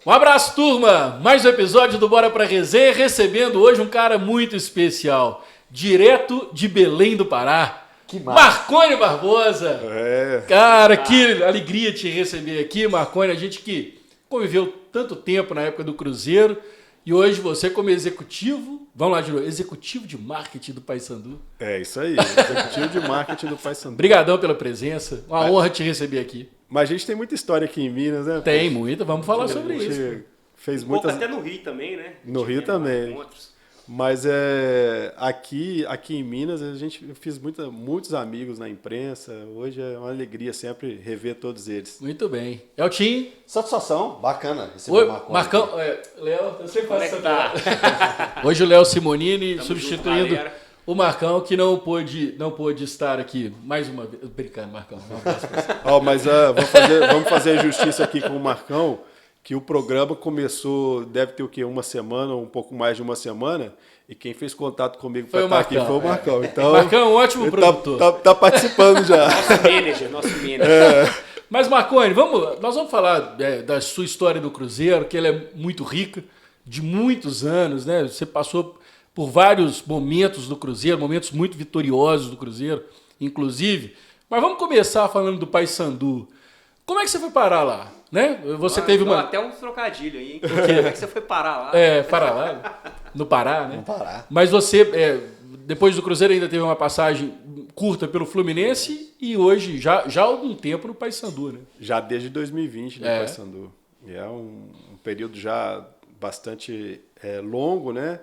Um abraço, turma! Mais um episódio do Bora Pra Resenha, recebendo hoje um cara muito especial, direto de Belém do Pará. Que massa. Marconi Barbosa! Cara, que alegria te receber aqui, Marconi. A gente que conviveu tanto tempo na época do Cruzeiro e hoje você como executivo, vamos lá de novo, executivo de marketing do Paysandu. É isso aí, executivo de marketing do Paysandu. Obrigadão pela presença, uma honra te receber aqui. Mas a gente tem muita história aqui em Minas, né? Tem muita, vamos falar sobre isso. Fez muitas... até no Rio também, né? No Rio também. Mas aqui em Minas eu fiz muitos amigos na imprensa. Hoje é uma alegria sempre rever todos eles. Muito bem. Eltinho. Satisfação, bacana. Oi, Marcão, Léo, eu sempre faço essa. Hoje o Léo Simonini substituindo o Marcão, que não pôde estar aqui mais uma vez. Brincando, Marcão. Um abraço pra você. Mas vamos fazer justiça aqui com o Marcão, que o programa começou, deve ter o quê? Uma semana, um pouco mais de uma semana, e quem fez contato comigo para estar aqui foi o Marcão. Então, Marcão é um ótimo produtor. Tá participando já. Nosso manager. Mas, Marconi, nós vamos falar da sua história do Cruzeiro, que ela é muito rica, de muitos anos, né? Você passou por vários momentos do Cruzeiro, momentos muito vitoriosos do Cruzeiro, inclusive. Mas vamos começar falando do Paysandu. Como é que você foi parar lá? Né? Você teve uma... Até uns trocadilhos aí, hein? Como é que você foi parar lá? Parar lá, no Pará, né? No Pará. Mas você, depois do Cruzeiro, ainda teve uma passagem curta pelo Fluminense e hoje, já há algum tempo, no Paysandu, né? Já desde 2020 no Paysandu. E é um período já bastante longo, né?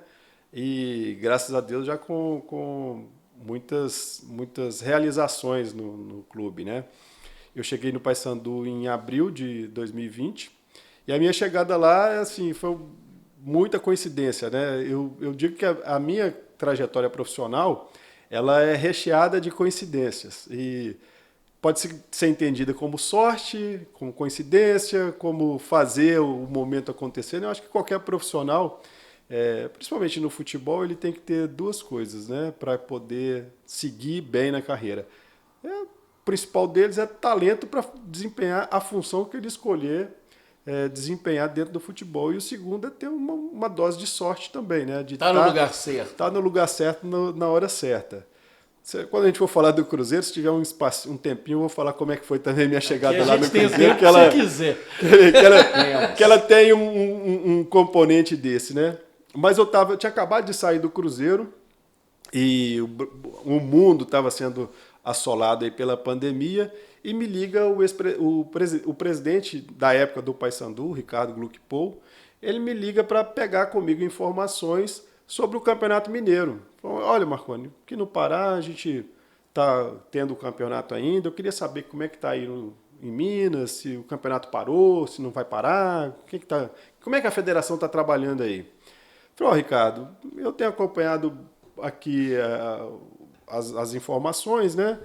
E graças a Deus já com muitas realizações no clube, né? Eu cheguei no Paysandu em abril de 2020 e a minha chegada lá, assim, foi muita coincidência, né? Eu digo que a minha trajetória profissional, ela é recheada de coincidências e pode ser entendida como sorte, como coincidência, como fazer o momento acontecer. Eu acho que qualquer profissional, principalmente no futebol, ele tem que ter duas coisas, né, para poder seguir bem na carreira. O principal deles é talento para desempenhar a função que ele escolher desempenhar dentro do futebol. E o segundo é ter uma dose de sorte também, né? De no lugar certo. Estar no lugar certo na hora certa. Quando a gente for falar do Cruzeiro, se tiver um tempinho, eu vou falar como é que foi também a minha chegada lá no Cruzeiro. Que ela tem um componente desse, né? Mas eu tinha acabado de sair do Cruzeiro e o mundo estava sendo assolado aí pela pandemia, e me liga o presidente da época do Paysandu, Ricardo Gluckpol, ele me liga para pegar comigo informações sobre o Campeonato Mineiro. Falou, olha, Marconi, aqui no Pará a gente está tendo o campeonato ainda, eu queria saber como é que está aí em Minas, se o campeonato parou, se não vai parar, como é que a federação está trabalhando aí? Falei, Ricardo, eu tenho acompanhado aqui as informações, né?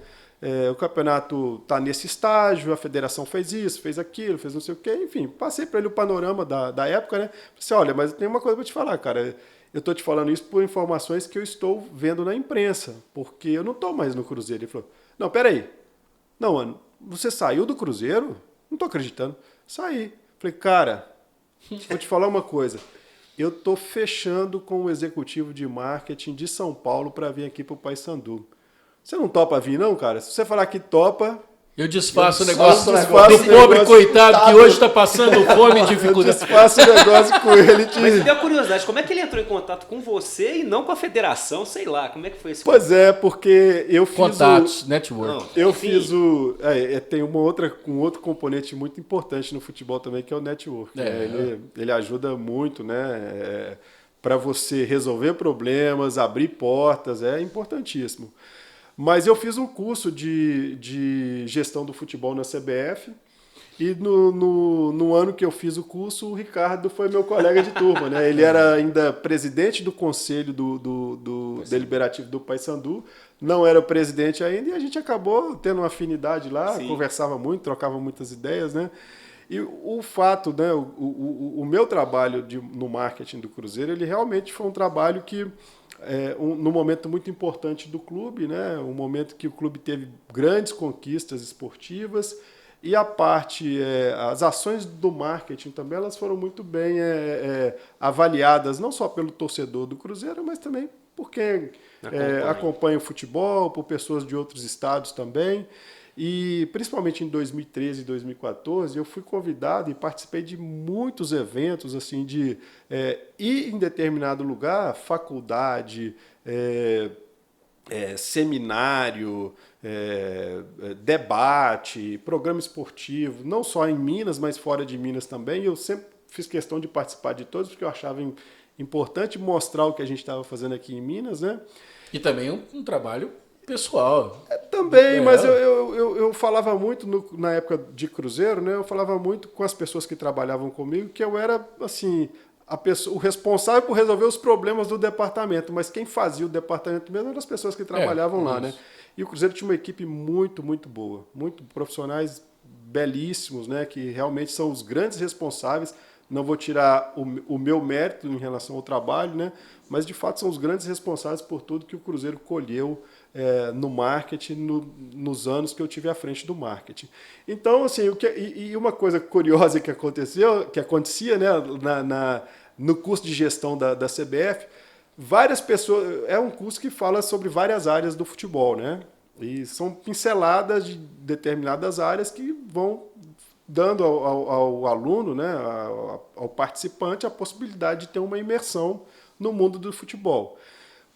O campeonato está nesse estágio, a federação fez isso, fez aquilo, fez não sei o quê, enfim, passei para ele o panorama da época, né? Falei assim, olha, mas tem uma coisa para te falar, cara, eu estou te falando isso por informações que eu estou vendo na imprensa, porque eu não estou mais no Cruzeiro. Ele falou, não, peraí, não, mano, você saiu do Cruzeiro? Não estou acreditando. Saí. Falei, cara, vou te falar uma coisa, eu estou fechando com o executivo de marketing de São Paulo para vir aqui para o Paysandu. Você não topa vir, não, cara? Se você falar que topa... Eu desfaço o negócio do pobre coitado que hoje está passando fome e dificuldade. Eu desfaço o negócio com ele. Mas me deu curiosidade, como é que ele entrou em contato com você e não com a federação? Sei lá, como é que foi esse Pois porque eu fiz contatos, network. Tem um outro componente muito importante no futebol também, que é o network. Ele ajuda muito, né? Para você resolver problemas, abrir portas, é importantíssimo. Mas eu fiz um curso de gestão do futebol na CBF e no ano que eu fiz o curso, o Ricardo foi meu colega de turma, né? Ele era ainda presidente do conselho do deliberativo do Paysandu, não era presidente ainda, e a gente acabou tendo uma afinidade lá, conversava muito, trocava muitas ideias, né? E o fato, né, o meu trabalho no marketing do Cruzeiro, ele realmente foi um trabalho que, num momento muito importante do clube, né, um momento que o clube teve grandes conquistas esportivas E a parte, as ações do marketing também, elas foram muito bem avaliadas, não só pelo torcedor do Cruzeiro, mas também por quem acompanha o futebol, por pessoas de outros estados também. E principalmente em 2013 e 2014, eu fui convidado e participei de muitos eventos, assim, de ir em determinado lugar, faculdade, seminário, debate, programa esportivo, não só em Minas, mas fora de Minas também. Eu sempre fiz questão de participar de todos, porque eu achava importante mostrar o que a gente estava fazendo aqui em Minas, né? E também um trabalho pessoal. Também, mas eu falava muito, na época de Cruzeiro, né? Eu falava muito com as pessoas que trabalhavam comigo, que eu era, assim, o responsável por resolver os problemas do departamento, mas quem fazia o departamento mesmo eram as pessoas que trabalhavam lá, né? E o Cruzeiro tinha uma equipe muito, muito boa, muito profissionais belíssimos, né? Que realmente são os grandes responsáveis. Não vou tirar o meu mérito em relação ao trabalho, né? Mas de fato são os grandes responsáveis por tudo que o Cruzeiro colheu no marketing nos anos que eu tive à frente do marketing. Então, assim, e uma coisa curiosa que acontecia, né, no curso de gestão da CBF, várias pessoas. É um curso que fala sobre várias áreas do futebol, né? E são pinceladas de determinadas áreas que vão dando ao aluno, né, ao participante, a possibilidade de ter uma imersão no mundo do futebol.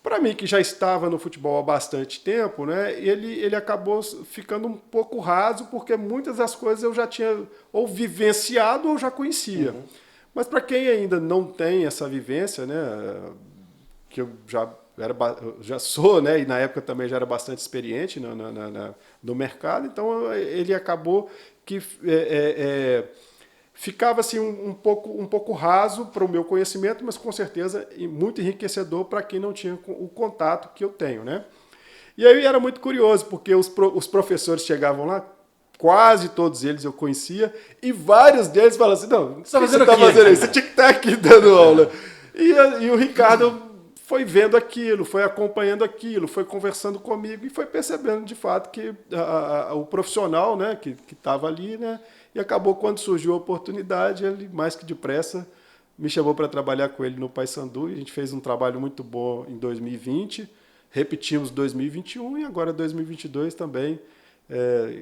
Para mim, que já estava no futebol há bastante tempo, né, ele acabou ficando um pouco raso, porque muitas das coisas eu já tinha ou vivenciado ou já conhecia. Uhum. Mas para quem ainda não tem essa vivência, né, que eu já sou, né, e na época também já era bastante experiente no mercado, então ele acabou que ficava assim um pouco raso para o meu conhecimento, mas com certeza muito enriquecedor para quem não tinha o contato que eu tenho, né? E aí era muito curioso, porque os professores chegavam lá, quase todos eles eu conhecia, e vários deles falavam assim, não, o que você está fazendo aí? Você tinha que estar aqui dando aula. E o Ricardo foi vendo aquilo, foi acompanhando aquilo, foi conversando comigo e foi percebendo de fato que o profissional, né, que estava ali, né, e acabou quando surgiu a oportunidade, ele mais que depressa me chamou para trabalhar com ele no Paysandu, e a gente fez um trabalho muito bom em 2020, repetimos 2021 e agora 2022 também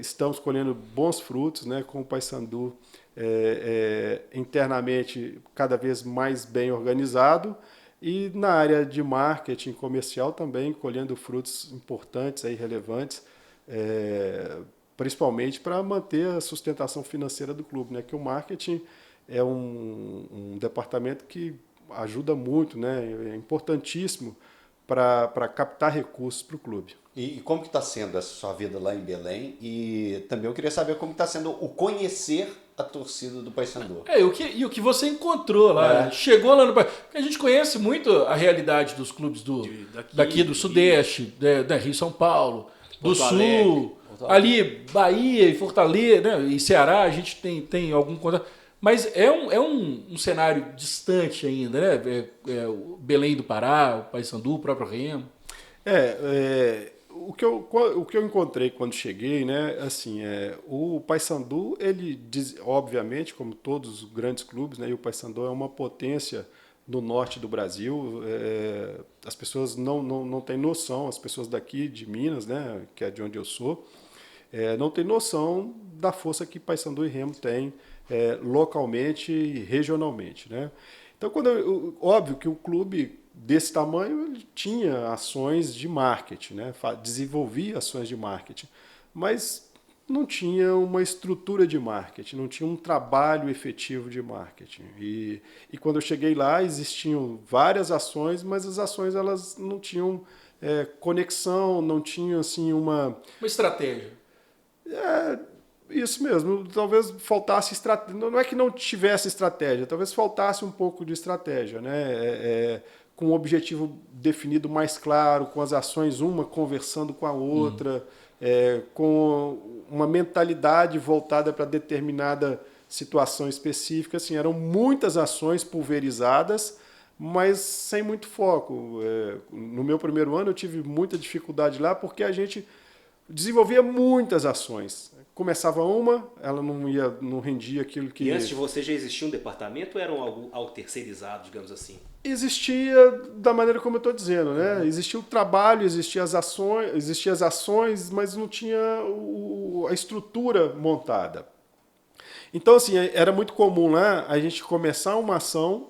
estamos colhendo bons frutos, né, com o Paysandu internamente cada vez mais bem organizado, e na área de marketing comercial também colhendo frutos importantes, aí, relevantes, principalmente para manter a sustentação financeira do clube, né? Que o marketing é um departamento que ajuda muito, né? É importantíssimo para captar recursos para o clube. E como que está sendo essa sua vida lá em Belém? E também eu queria saber como está sendo o conhecer a torcida do Paysandu. O que você encontrou lá? Chegou lá no Paysandu. Porque a gente conhece muito a realidade dos clubes daqui do Sudeste, Rio São Paulo, do Sul, ali Bahia e Fortaleza, né, e Ceará, a gente tem algum contato. Mas é um cenário distante ainda, né? O Belém do Pará, o Paysandu, o próprio Remo. O que eu encontrei quando cheguei, né, assim, o Paysandu, ele obviamente, como todos os grandes clubes, né, e o Paysandu é uma potência no norte do Brasil. As pessoas não têm noção, as pessoas daqui de Minas, né, que é de onde eu sou, não têm noção da força que Paysandu e Remo têm localmente e regionalmente, né? Então, óbvio que o clube desse tamanho ele tinha ações de marketing, né? Desenvolvia ações de marketing, mas não tinha uma estrutura de marketing, não tinha um trabalho efetivo de marketing. E quando eu cheguei lá, existiam várias ações, mas as ações elas não tinham conexão, não tinham assim uma estratégia. Isso mesmo, talvez faltasse estratégia. Não é que não tivesse estratégia, talvez faltasse um pouco de estratégia, né? Com um objetivo definido mais claro, com as ações uma conversando com a outra, com uma mentalidade voltada para determinada situação específica. Assim, eram muitas ações pulverizadas, mas sem muito foco. No meu primeiro ano eu tive muita dificuldade lá porque a gente desenvolvia muitas ações. começava ela não rendia aquilo que... E antes de você já existia um departamento ou era algo terceirizado, digamos assim? Existia da maneira como eu estou dizendo, né? Existia o trabalho, existiam as ações, mas não tinha a estrutura montada. Então, assim, era muito comum lá a gente começar uma ação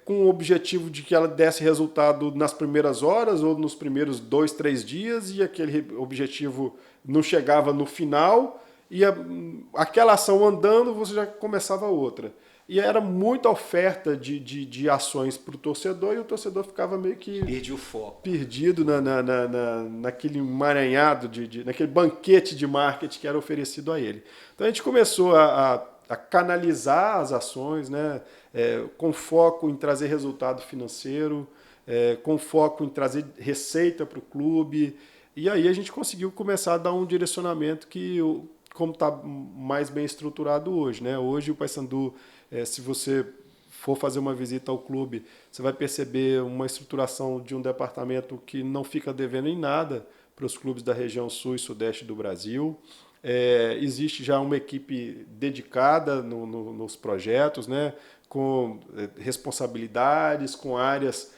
com o objetivo de que ela desse resultado nas primeiras horas ou nos primeiros 2, 3 dias, e aquele objetivo não chegava no final, e aquela ação andando, você já começava outra. E era muita oferta de ações para o torcedor, e o torcedor ficava meio que... Perdi o foco. Perdido naquele emaranhado, naquele banquete de marketing que era oferecido a ele. Então a gente começou a canalizar as ações, né, com foco em trazer resultado financeiro, com foco em trazer receita para o clube. E aí a gente conseguiu começar a dar um direcionamento que, como está mais bem estruturado hoje, né? Hoje o Paysandu, se você for fazer uma visita ao clube, você vai perceber uma estruturação de um departamento que não fica devendo em nada para os clubes da região sul e sudeste do Brasil. Existe já uma equipe dedicada nos projetos, né? Com responsabilidades, com áreas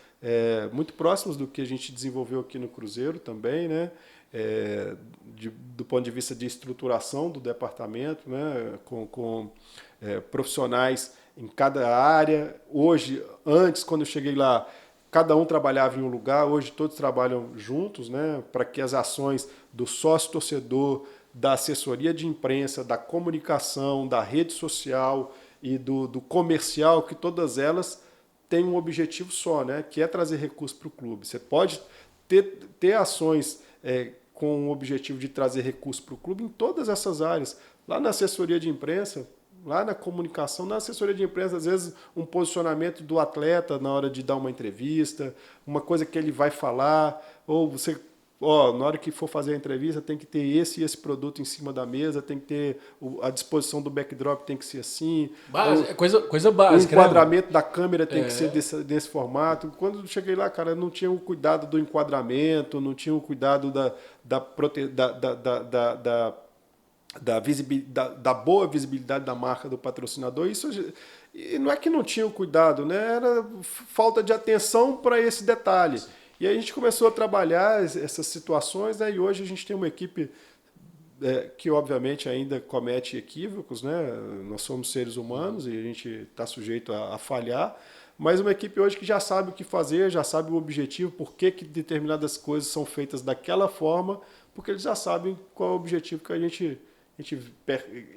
muito próximas do que a gente desenvolveu aqui no Cruzeiro também, né? Do ponto de vista de estruturação do departamento, né? Com profissionais em cada área. Hoje, antes, quando eu cheguei lá, cada um trabalhava em um lugar, hoje todos trabalham juntos, né? Para que as ações do sócio-torcedor, da assessoria de imprensa, da comunicação, da rede social e do comercial, que todas elas têm um objetivo só, né? Que é trazer recurso para o clube. Você pode ter ações com o objetivo de trazer recurso para o clube em todas essas áreas. Lá na assessoria de imprensa, lá na comunicação, na assessoria de imprensa, às vezes um posicionamento do atleta na hora de dar uma entrevista, uma coisa que ele vai falar, ou você... na hora que for fazer a entrevista, tem que ter esse e esse produto em cima da mesa, tem que ter a disposição do backdrop tem que ser assim. Coisa básica. O enquadramento da câmera tem que ser desse formato. Quando eu cheguei lá, cara, não tinha o cuidado do enquadramento, não tinha o cuidado da boa visibilidade da marca do patrocinador. Isso e não é que não tinha o cuidado, né? Era falta de atenção para esse detalhe. E aí a gente começou a trabalhar essas situações, né? E hoje a gente tem uma equipe que, obviamente, ainda comete equívocos, né? Nós somos seres humanos e a gente está sujeito a falhar, mas uma equipe hoje que já sabe o que fazer, já sabe o objetivo, por que determinadas coisas são feitas daquela forma, porque eles já sabem qual é o objetivo que a gente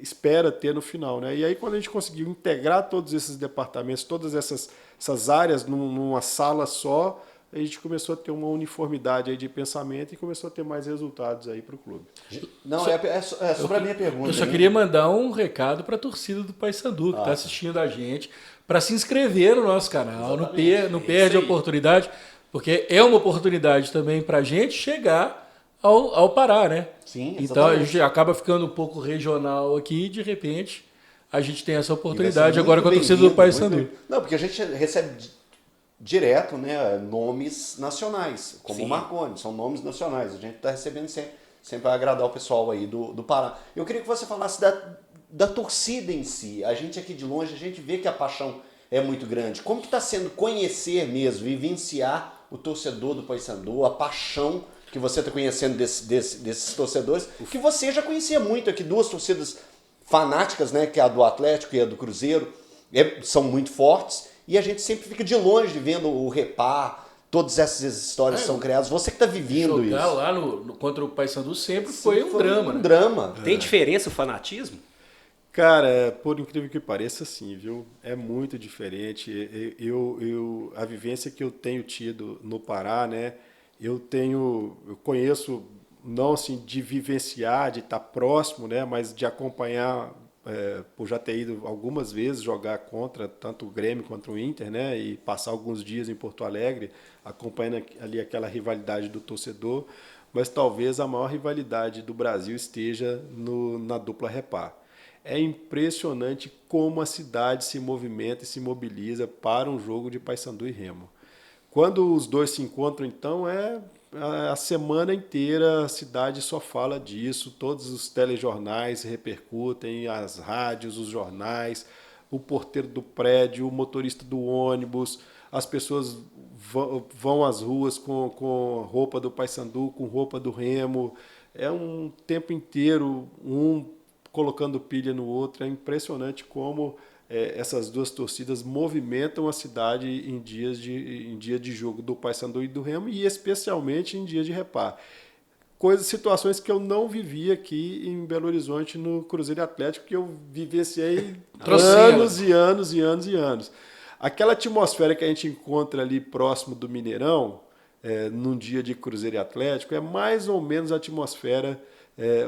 espera ter no final, né? E aí, quando a gente conseguiu integrar todos esses departamentos, todas essas áreas numa sala só, a gente começou a ter uma uniformidade aí de pensamento e começou a ter mais resultados aí para o clube. Não, sobre a minha pergunta. Eu só queria mandar um recado para a torcida do Paysandu que está assistindo a gente, para se inscrever no nosso canal, não perde a oportunidade, porque é uma oportunidade também para a gente chegar ao Pará, né? Sim, então a gente acaba ficando um pouco regional aqui e de repente a gente tem essa oportunidade agora com a torcida do Paysandu. Não, porque a gente recebe direto, né, nomes nacionais, como o Marconi, são nomes nacionais. A gente está recebendo sempre para agradar o pessoal aí do Pará. Eu queria que você falasse da torcida em si. A gente aqui de longe, a gente vê que a paixão é muito grande. Como que está sendo conhecer mesmo, vivenciar o torcedor do Paysandu, a paixão que você está conhecendo desses torcedores, que você já conhecia muito aqui, duas torcidas fanáticas, né, que é a do Atlético e a do Cruzeiro, são muito fortes. E a gente sempre fica de longe vendo o Repar, todas essas histórias que são criadas. Você que está vivendo isso. Jogar lá contra o Paysandu sempre foi um drama. Um drama. Tem diferença o fanatismo? Cara, por incrível que pareça, sim, viu? É muito diferente. A vivência que eu tenho tido no Pará, né? Eu conheço, não assim de vivenciar, de estar próximo, né? Mas de acompanhar, por já ter ido algumas vezes jogar contra tanto o Grêmio quanto o Inter, né? E passar alguns dias em Porto Alegre, acompanhando ali aquela rivalidade do torcedor. Mas talvez a maior rivalidade do Brasil esteja na dupla Repar. É impressionante como a cidade se movimenta e se mobiliza para um jogo de Paysandu e Remo. Quando os dois se encontram, então, é a semana inteira a cidade só fala disso, todos os telejornais repercutem, as rádios, os jornais, o porteiro do prédio, o motorista do ônibus, as pessoas vão às ruas com roupa do Paysandu, com roupa do Remo. É um tempo inteiro, um colocando pilha no outro. É impressionante como essas duas torcidas movimentam a cidade em dia de jogo do Paysandu e do Remo, e especialmente em dia de Repar. Situações que eu não vivi aqui em Belo Horizonte no Cruzeiro Atlético, que eu vivenciei anos e anos e anos e anos. Aquela atmosfera que a gente encontra ali próximo do Mineirão, num dia de Cruzeiro e Atlético, é mais ou menos a atmosfera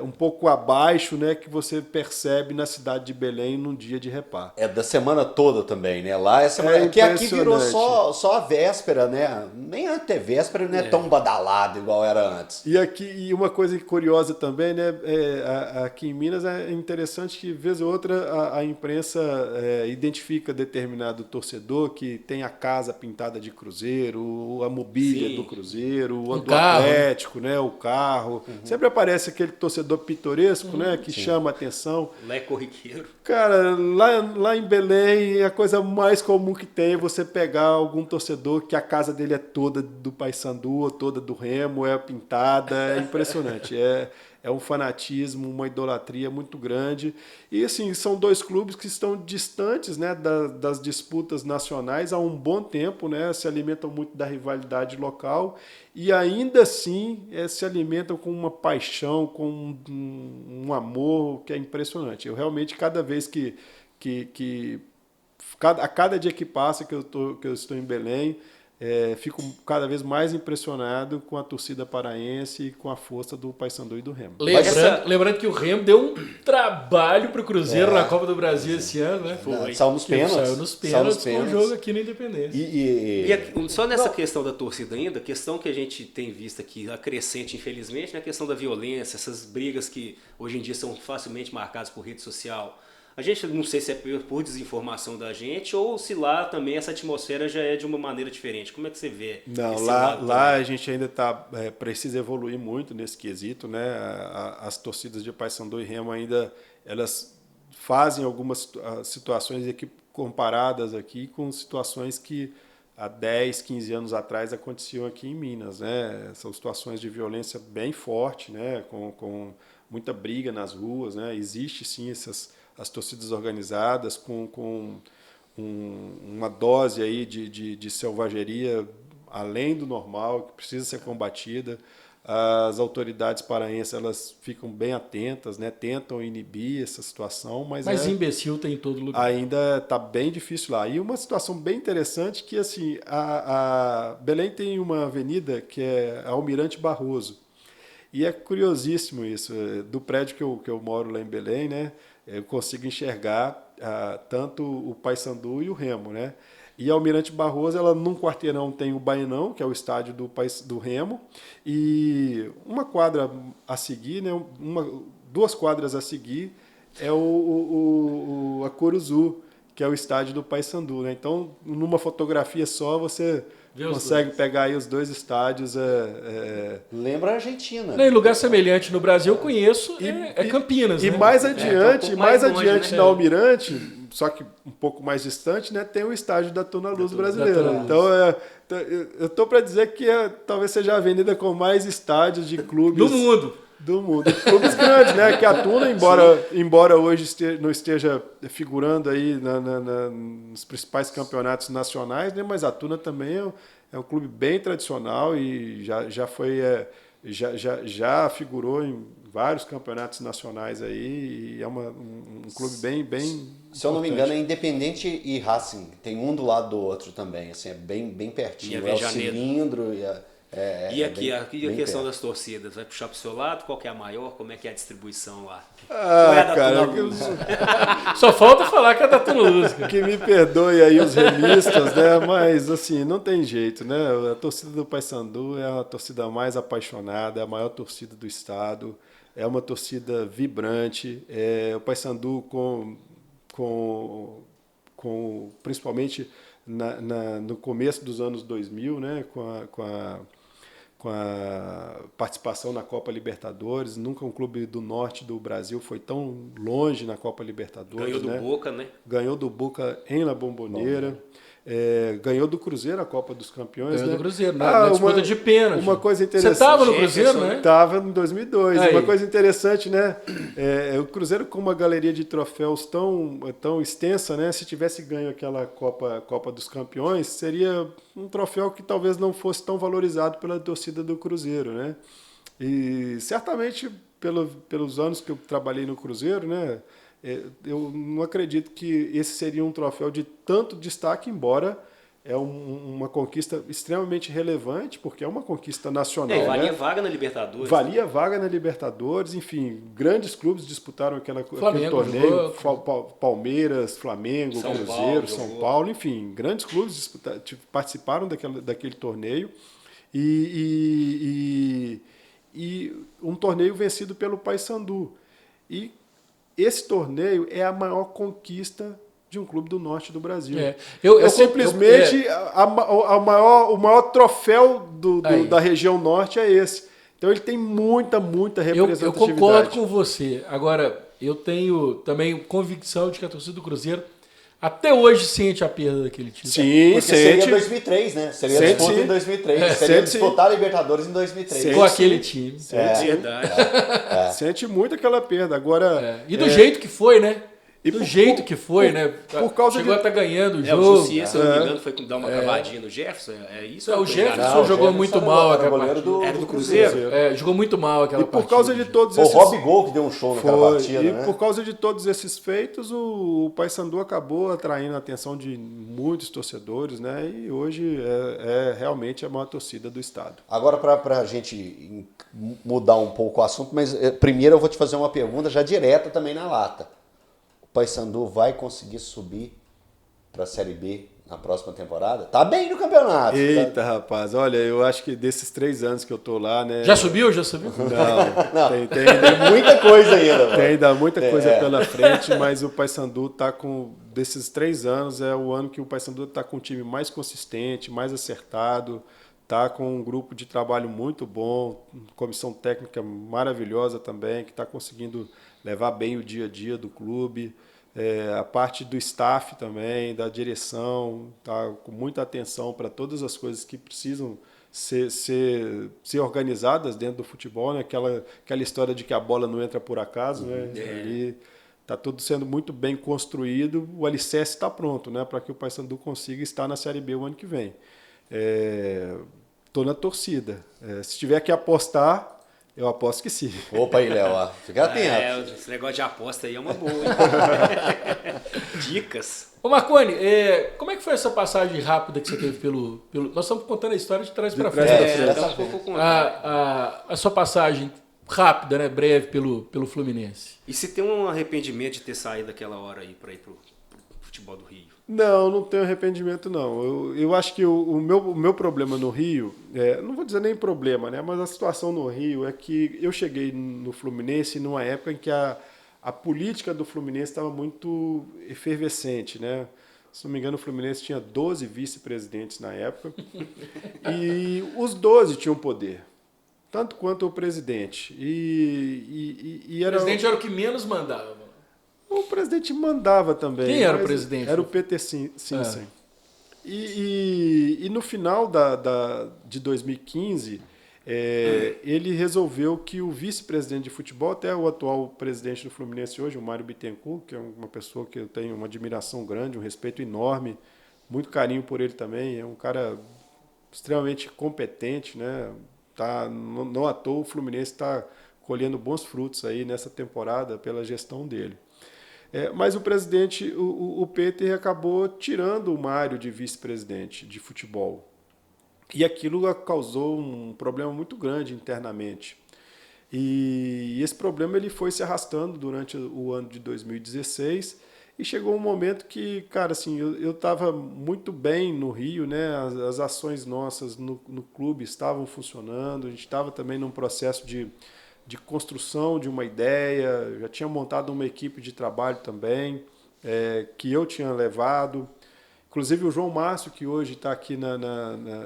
um pouco abaixo, né, que você percebe na cidade de Belém num dia de Repar. É da semana toda também, né? Lá é semana. Que aqui virou só a véspera, né? Nem a antevéspera não é tão badalado igual era antes. E uma coisa curiosa também, né? Aqui em Minas é interessante que, vez ou outra, a imprensa identifica determinado torcedor que tem a casa pintada de Cruzeiro, a mobília do Cruzeiro, o do Atlético, né? O carro. Sempre aparece aquele torcedor pitoresco, né, que chama a atenção. Lá é corriqueiro. Cara, lá em Belém, a coisa mais comum que tem é você pegar algum torcedor que a casa dele é toda do Paysandu, ou toda do Remo, é pintada, é impressionante. É um fanatismo, uma idolatria muito grande. E, assim, são dois clubes que estão distantes, né, das disputas nacionais há um bom tempo, né, se alimentam muito da rivalidade local e, ainda assim, se alimentam com uma paixão, com um amor que é impressionante. Eu realmente, cada vez a cada dia que passa que eu estou em Belém, fico cada vez mais impressionado com a torcida paraense e com a força do Paysandu e do Remo. Lembrando que o Remo deu um trabalho para o Cruzeiro na Copa do Brasil esse ano, né? Saiu nos pênaltis. Saiu nos pênaltis com o jogo aqui na Independência. E só nessa questão da torcida ainda, a questão que a gente tem visto aqui, a crescente, infelizmente, é a questão da violência, essas brigas que hoje em dia são facilmente marcadas por rede social. A gente não sei se é por desinformação da gente ou se lá também essa atmosfera já é de uma maneira diferente. Como é que você vê? Não, lá a gente ainda precisa evoluir muito nesse quesito, né? As torcidas de Paysandu e Remo ainda elas fazem algumas situações aqui comparadas aqui com situações que há 10, 15 anos atrás aconteciam aqui em Minas, né? São situações de violência bem forte, né? Com muita briga nas ruas, né? Existe sim as torcidas organizadas com uma dose aí de selvageria além do normal, que precisa ser combatida. As autoridades paraenses elas ficam bem atentas, né? Tentam inibir essa situação, mas imbecil tem em todo lugar. Ainda está bem difícil lá. E uma situação bem interessante que assim, a Belém tem uma avenida que é Almirante Barroso. E é curiosíssimo isso. Do prédio que eu moro lá em Belém, né? Eu consigo enxergar tanto o Paysandu e o Remo, né? E a Almirante Barroso, ela num quarteirão tem o Bainão, que é o estádio do Remo, e uma quadra a seguir, né? Duas quadras a seguir é a Curuzu, que é o estádio do Paysandu, né? Então, numa fotografia só, você consegue pegar aí os dois estádios. Lembra a Argentina. Em lugar semelhante no Brasil, eu conheço, Campinas. E né? mais adiante, mais longe, né? na Almirante, só que um pouco mais distante, né, tem o estádio da Tuna Luz brasileira. Então, eu estou para dizer que talvez seja a avenida com mais estádios de clubes no mundo. Do mundo. Clubes grandes, né? Que a Tuna, embora hoje não esteja figurando aí nos principais campeonatos nacionais, né? Mas a Tuna também é um clube bem tradicional e já figurou em vários campeonatos nacionais aí e é um clube bem se eu não me engano, é Independente e Racing. Tem um do lado do outro também, assim, é bem pertinho. É o cilindro e aqui a questão das torcidas, vai puxar para o seu lado? Qual que é a maior? Como é que é a distribuição lá? Só falta falar que é da Tuna Luz. Que me perdoe aí os remistas, né? Mas assim, não tem jeito, né? A torcida do Paysandu é a torcida mais apaixonada, é a maior torcida do estado, é uma torcida vibrante. O Paysandu principalmente no começo dos anos 2000, né? com a participação na Copa Libertadores. Nunca um clube do norte do Brasil foi tão longe na Copa Libertadores. Ganhou do Boca, né? Ganhou do Boca em La Bombonera. Ganhou do Cruzeiro a Copa dos Campeões. Ganhou né? do Cruzeiro, na disputa de pênalti. Uma coisa interessante. Você estava no Cruzeiro, né? Estava em 2002. Aí. Uma coisa interessante, né? O Cruzeiro com uma galeria de troféus tão extensa, né? Se tivesse ganho aquela Copa dos Campeões, seria um troféu que talvez não fosse tão valorizado pela torcida do Cruzeiro, né? E certamente pelos anos que eu trabalhei no Cruzeiro, né? Eu não acredito que esse seria um troféu de tanto destaque, embora é uma conquista extremamente relevante, porque é uma conquista nacional. Valia né? vaga na Libertadores. Valia vaga na Libertadores, enfim, grandes clubes disputaram aquele torneio, Palmeiras, Flamengo, São Cruzeiro, Paulo, São Paulo, enfim, grandes clubes participaram daquele torneio e um torneio vencido pelo Paysandu. E esse torneio é a maior conquista de um clube do norte do Brasil. Simplesmente o maior troféu da região norte é esse. Então ele tem muita representatividade. Eu concordo com você. Agora, eu tenho também convicção de que a torcida do Cruzeiro até hoje sente a perda daquele título. Sim, porque seria 2003, né? Seria sente, disputa em 2003. Seria disputar a Libertadores em 2003. Com aquele time. Verdade. Sente muito aquela perda. Agora, E do jeito que foi, né? Né? Por causa Chegou a estar ganhando o jogo. O Jussier, se eu não me engano, foi dar uma cavadinha no Jefferson. É isso? O Jefferson jogou muito mal aquela partida. Era do Cruzeiro? Jogou muito mal aquela partida. E por causa de todos esses... O Rob Gol que deu um show naquela partida, E né? por causa de todos esses feitos, o Paysandu acabou atraindo a atenção de muitos torcedores, né? E hoje é realmente a maior torcida do estado. Agora, para a gente mudar um pouco o assunto, mas primeiro eu vou te fazer uma pergunta já direta também na lata. O Paysandu vai conseguir subir para a Série B na próxima temporada? Tá bem no campeonato. Eita, rapaz, olha, eu acho que desses 3 anos que eu tô lá, né... Já subiu? Não, tem muita coisa ainda. Tem ainda muita coisa pela frente, mas o Paysandu tá desses 3 anos, é o ano que o Paysandu tá com um time mais consistente, mais acertado, tá com um grupo de trabalho muito bom, comissão técnica maravilhosa também, que está conseguindo levar bem o dia a dia do clube. A parte do staff também, da direção, tá com muita atenção para todas as coisas que precisam ser organizadas dentro do futebol, né? Aquela história de que a bola não entra por acaso, né? Ali está tudo sendo muito bem construído, o alicerce está pronto, né? Para que o Paysandu consiga estar na Série B o ano que vem. Estou na torcida. Se tiver que apostar, eu aposto que sim. Opa aí, Léo, fica atento. Esse negócio de aposta aí é uma boa, hein? Dicas. Ô Marconi, como é que foi essa passagem rápida que você teve pelo... Nós estamos contando a história de trás para frente. A sua passagem rápida, né, breve, pelo Fluminense. E se tem um arrependimento de ter saído daquela hora aí para ir pro futebol do Rio? Não tenho arrependimento, não. Eu acho que o meu problema no Rio, não vou dizer nem problema, né? Mas a situação no Rio é que eu cheguei no Fluminense numa época em que a política do Fluminense estava muito efervescente, né? Se não me engano, o Fluminense tinha 12 vice-presidentes na época e os 12 tinham poder, tanto quanto o presidente. E o presidente era o que menos mandava. O presidente mandava também. Quem era o presidente? Era o Peter Sinsen. E no final de 2015, ele resolveu que o vice-presidente de futebol, até o atual presidente do Fluminense hoje, o Mário Bittencourt, que é uma pessoa que eu tenho uma admiração grande, um respeito enorme, muito carinho por ele também, é um cara extremamente competente, né? Não à toa o Fluminense está colhendo bons frutos aí nessa temporada pela gestão dele. Mas o presidente, o Peter, acabou tirando o Mário de vice-presidente de futebol. E aquilo causou um problema muito grande internamente. E esse problema ele foi se arrastando durante o ano de 2016 e chegou um momento que, cara, assim, eu estava muito bem no Rio, né? As ações nossas no clube estavam funcionando, a gente estava também num processo de construção de uma ideia, já tinha montado uma equipe de trabalho também, que eu tinha levado. Inclusive o João Márcio, que hoje está aqui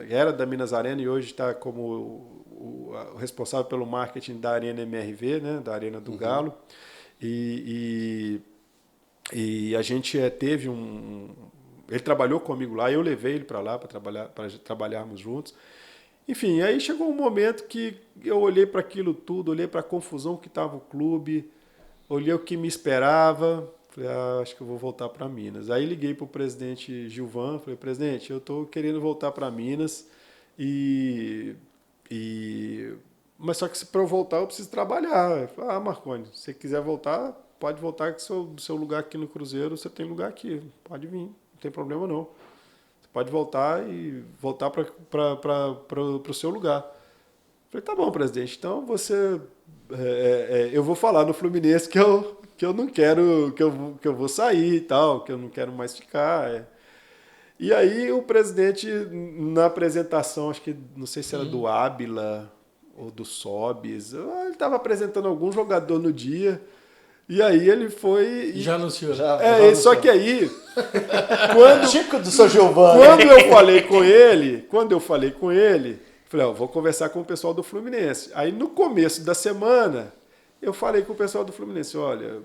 era da Minas Arena e hoje está como o responsável pelo marketing da Arena MRV, né, da Arena do Galo, e a gente teve ele trabalhou comigo lá, eu levei ele para lá para trabalharmos juntos. Enfim, aí chegou um momento que eu olhei para aquilo tudo, olhei para a confusão que estava o clube, olhei o que me esperava, falei, acho que eu vou voltar para Minas. Aí liguei para o presidente Gilvan, falei, presidente, eu estou querendo voltar para Minas, mas só que para eu voltar eu preciso trabalhar. Eu falei, Marconi, se você quiser voltar, pode voltar, que seu lugar aqui no Cruzeiro, você tem lugar aqui, pode vir, não tem problema não. Você pode voltar e voltar para o seu lugar. Eu falei, tá bom, presidente, então eu vou falar no Fluminense que eu não quero, que eu vou sair e tal, que eu não quero mais ficar. E aí o presidente, na apresentação, acho que, não sei se era do Ábila ou do Sobis, ele estava apresentando algum jogador no dia, e aí ele foi... Já anunciou. Já só que aí, Chico do seu Giovanni. Quando eu falei com ele, falei, vou conversar com o pessoal do Fluminense. Aí no começo da semana, eu falei com o pessoal do Fluminense, olha,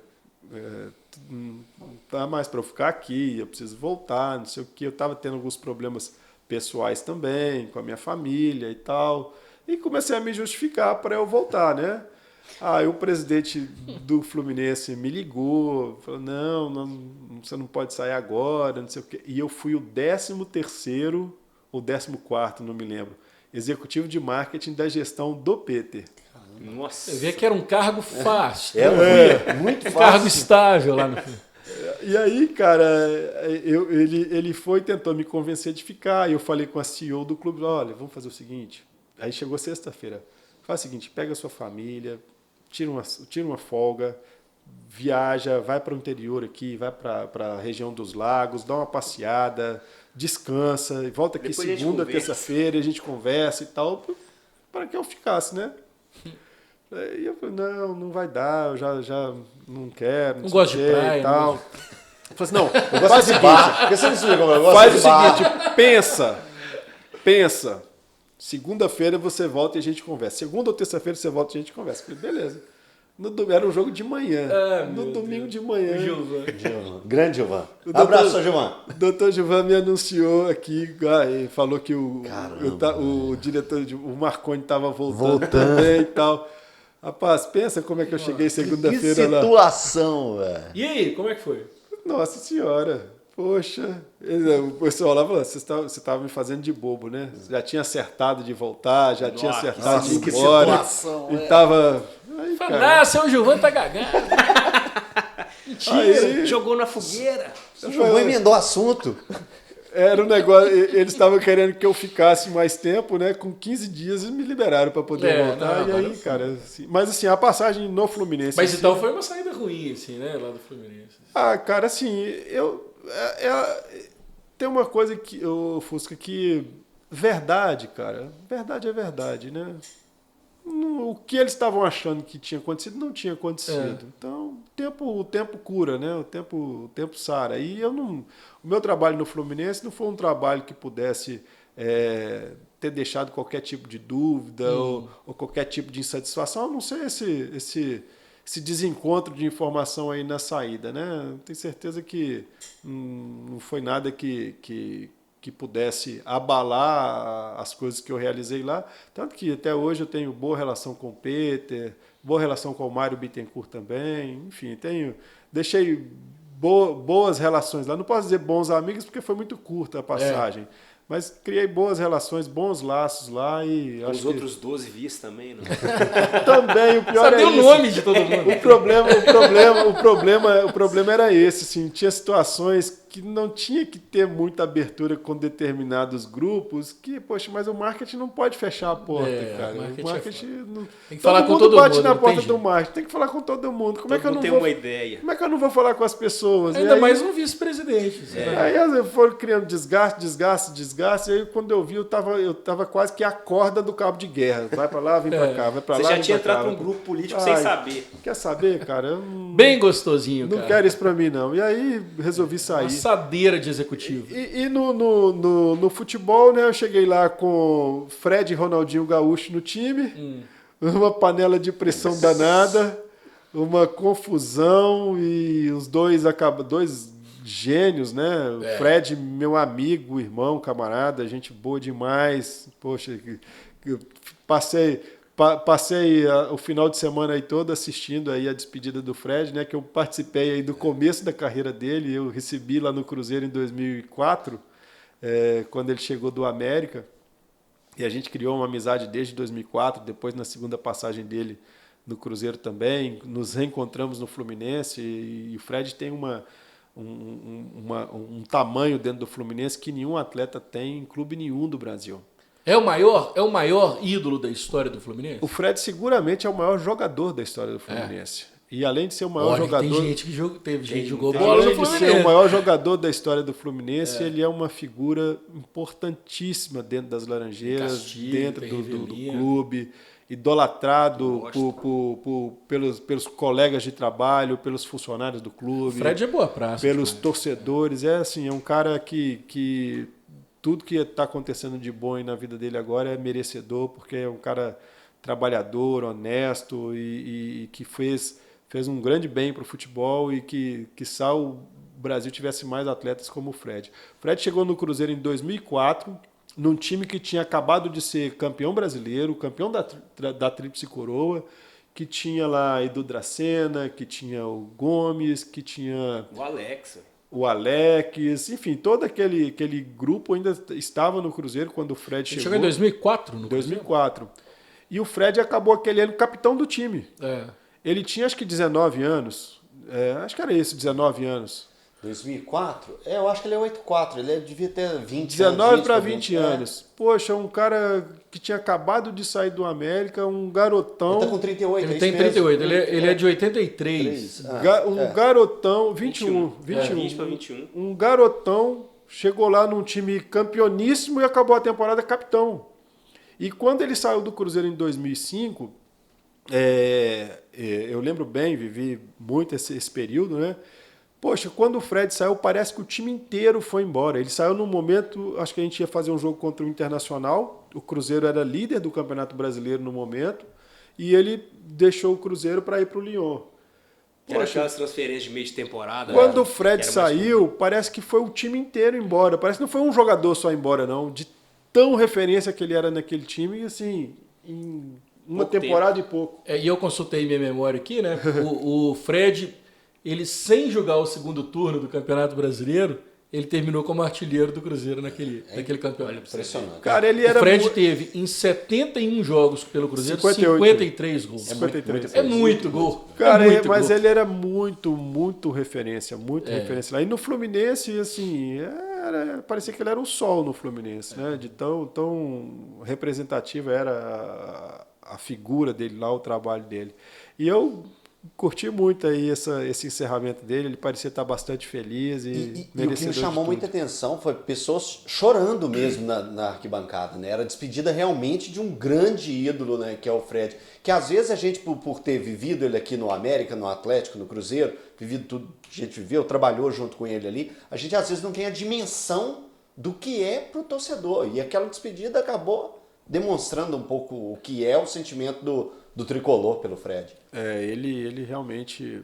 não dá mais para eu ficar aqui, eu preciso voltar, não sei o quê. Eu estava tendo alguns problemas pessoais também, com a minha família e tal. E comecei a me justificar para eu voltar, né? Aí o presidente do Fluminense me ligou, falou, não, você não pode sair agora, não sei o quê. E eu fui o 13º ou 14º, não me lembro, executivo de marketing da gestão do Peter. Nossa. Você vê que era um cargo fácil. Muito fácil. Um cargo estável lá no E aí, cara, ele foi e tentou me convencer de ficar. E eu falei com a CEO do clube, olha, vamos fazer o seguinte. Aí chegou sexta-feira. Faz o seguinte, pega a sua família, tira uma folga, viaja, vai para o interior aqui, vai para a região dos lagos, dá uma passeada, descansa, e volta aqui Depois segunda, terça-feira, a gente conversa e tal, para que eu ficasse, né? E eu falei, não vai dar, eu já não quero, não gosto de praia e tal. não. Eu falei assim, não, Eu gosto de bar. Porque você não se liga, eu gosto faz de o bar. seguinte, pensa. Segunda-feira você volta e a gente conversa. Segunda ou terça-feira você volta e a gente conversa. Eu falei, beleza. Era um jogo de manhã. No domingo de manhã. Gilvan. Grande Gilvan. Abraço, seu Gilvan. O doutor Gilvan me anunciou aqui, e falou que o diretor, o Marconi estava voltando também e tal. Rapaz, pensa como é que eu cheguei segunda-feira lá. Que situação, velho. E aí, como é que foi? Nossa senhora, poxa. O pessoal lá falou, você estava me fazendo de bobo, né? Já tinha acertado de voltar, já tinha acertado de ir embora. Situação, e tava... Aí, Fala, seu Gilvan tá gagando. Mentira, Aí- jogou na fogueira. O Gilvan emendou assunto. Era um negócio, eles estavam querendo que eu ficasse mais tempo, né? Com 15 dias eles me liberaram para poder voltar. não, E aí, agora cara, assim, mas assim, a passagem no Fluminense. Mas assim, então foi uma saída ruim, assim, né? Lá do Fluminense. cara, assim, tem uma coisa que, Fusca, que verdade, cara. Verdade é verdade, né? O que eles estavam achando que tinha acontecido, não tinha acontecido. Então, o tempo cura, né? O tempo sara. E o meu trabalho no Fluminense não foi um trabalho que pudesse ter deixado qualquer tipo de dúvida ou qualquer tipo de insatisfação, a não ser esse desencontro de informação aí na saída, né? Tenho certeza que não foi nada que pudesse abalar as coisas que eu realizei lá. Tanto que até hoje eu tenho boa relação com o Peter, boa relação com o Mário Bittencourt também. Enfim, deixei boas relações lá. Não posso dizer bons amigos porque foi muito curta a passagem. Mas criei boas relações, bons laços lá e Os acho outros 12 vice também, não? também o pior Sabe é o isso. nome de todo mundo. O problema era esse, assim, tinha situações que não tinha que ter muita abertura com determinados grupos, que, poxa, mas o marketing não pode fechar a porta, cara. O marketing não... Tem que falar com todo bate mundo, na não porta tem do jeito. marketing, tem que falar com todo mundo. Como é que eu não tem vou... uma ideia. Como é que eu não vou falar com as pessoas? Ainda mais um vice-presidente. Né? Aí eu foram criando desgaste, e aí quando eu vi, eu tava quase que a corda do cabo de guerra. Vai pra lá, vem pra cá, vai pra Você lá, já vem tinha pra cá. entrado num grupo político sem saber. Quer saber, cara? Eu não, Bem gostosinho, não cara. quero isso pra mim, não. E aí resolvi sair. Uma pensadeira de executivo. E no futebol, né, eu cheguei lá com Fred e Ronaldinho Gaúcho no time, uma panela de pressão danada, uma confusão e os dois gênios, né? O Fred, meu amigo, irmão, camarada, gente boa demais. Poxa, eu passei o final de semana aí todo assistindo aí a despedida do Fred, né? Que eu participei aí do começo da carreira dele. Eu recebi lá no Cruzeiro em 2004, quando ele chegou do América. E a gente criou uma amizade desde 2004. Depois, na segunda passagem dele no Cruzeiro também, nos reencontramos no Fluminense. E o Fred tem um tamanho dentro do Fluminense que nenhum atleta tem em clube nenhum do Brasil. É o maior ídolo da história do Fluminense? O Fred seguramente é o maior jogador da história do Fluminense. E além de ser o maior jogador... Tem gente que jogou bola no Fluminense. Além de ser o maior jogador da história do Fluminense, ele é uma figura importantíssima dentro das Laranjeiras, dentro do clube, idolatrado pelos colegas de trabalho, pelos funcionários do clube. O Fred é boa praça. Pelos torcedores. É um cara que tudo que está acontecendo de bom aí na vida dele agora é merecedor, porque é um cara trabalhador, honesto e que fez um grande bem para o futebol e que o Brasil tivesse mais atletas como o Fred. O Fred chegou no Cruzeiro em 2004, num time que tinha acabado de ser campeão brasileiro, campeão da Tríplice Coroa, que tinha lá Edu Dracena, que tinha o Gomes, que tinha... O Alex, enfim, todo aquele grupo ainda estava no Cruzeiro quando o Fred chegou. Ele chegou em 2004 no Cruzeiro? 2004. E o Fred acabou aquele ano capitão do time. É. Ele tinha acho que 19 anos. Acho que era esse, 19 anos. 2004? Eu acho que ele é 84, ele devia ter 20 19 para 20 anos. Poxa, um cara que tinha acabado de sair do América, um garotão. Ele tá com 38, Ele tem 38, ele é de 83. Garotão, 21. 20 para 21. Um garotão chegou lá num time campeoníssimo e acabou a temporada capitão. E quando ele saiu do Cruzeiro em 2005, eu lembro bem, vivi muito esse período, né? Poxa, quando o Fred saiu, parece que o time inteiro foi embora. Ele saiu num momento, acho que a gente ia fazer um jogo contra o Internacional, o Cruzeiro era líder do Campeonato Brasileiro no momento, e ele deixou o Cruzeiro para ir para o Lyon. Era aquelas transferências de meio de temporada. Quando o Fred saiu, parece que foi o time inteiro embora. Parece que não foi um jogador só embora, não. De tão referência que ele era naquele time, assim, em uma temporada e pouco. E eu consultei minha memória aqui, né? O Fred, ele sem jogar o segundo turno do Campeonato Brasileiro, ele terminou como artilheiro do Cruzeiro naquele campeonato. Impressionante. Cara, ele era o Fred teve, em 71 jogos pelo Cruzeiro, 53 gols. 53. É muito gol. Cara, mas ele era muito referência, referência lá. E no Fluminense, assim, parecia que ele era um sol no Fluminense, né? De tão representativa era a figura dele lá, o trabalho dele. E eu curti muito aí esse encerramento dele, ele parecia estar bastante feliz e o que me chamou muita atenção foi pessoas chorando mesmo na arquibancada, né? Era a despedida realmente de um grande ídolo, né? Que é o Fred. Que às vezes a gente, por ter vivido ele aqui no América, no Atlético, no Cruzeiro, vivido tudo que a gente viveu, trabalhou junto com ele ali, a gente às vezes não tem a dimensão do que é pro torcedor. E aquela despedida acabou demonstrando um pouco o que é o sentimento do tricolor pelo Fred. Ele realmente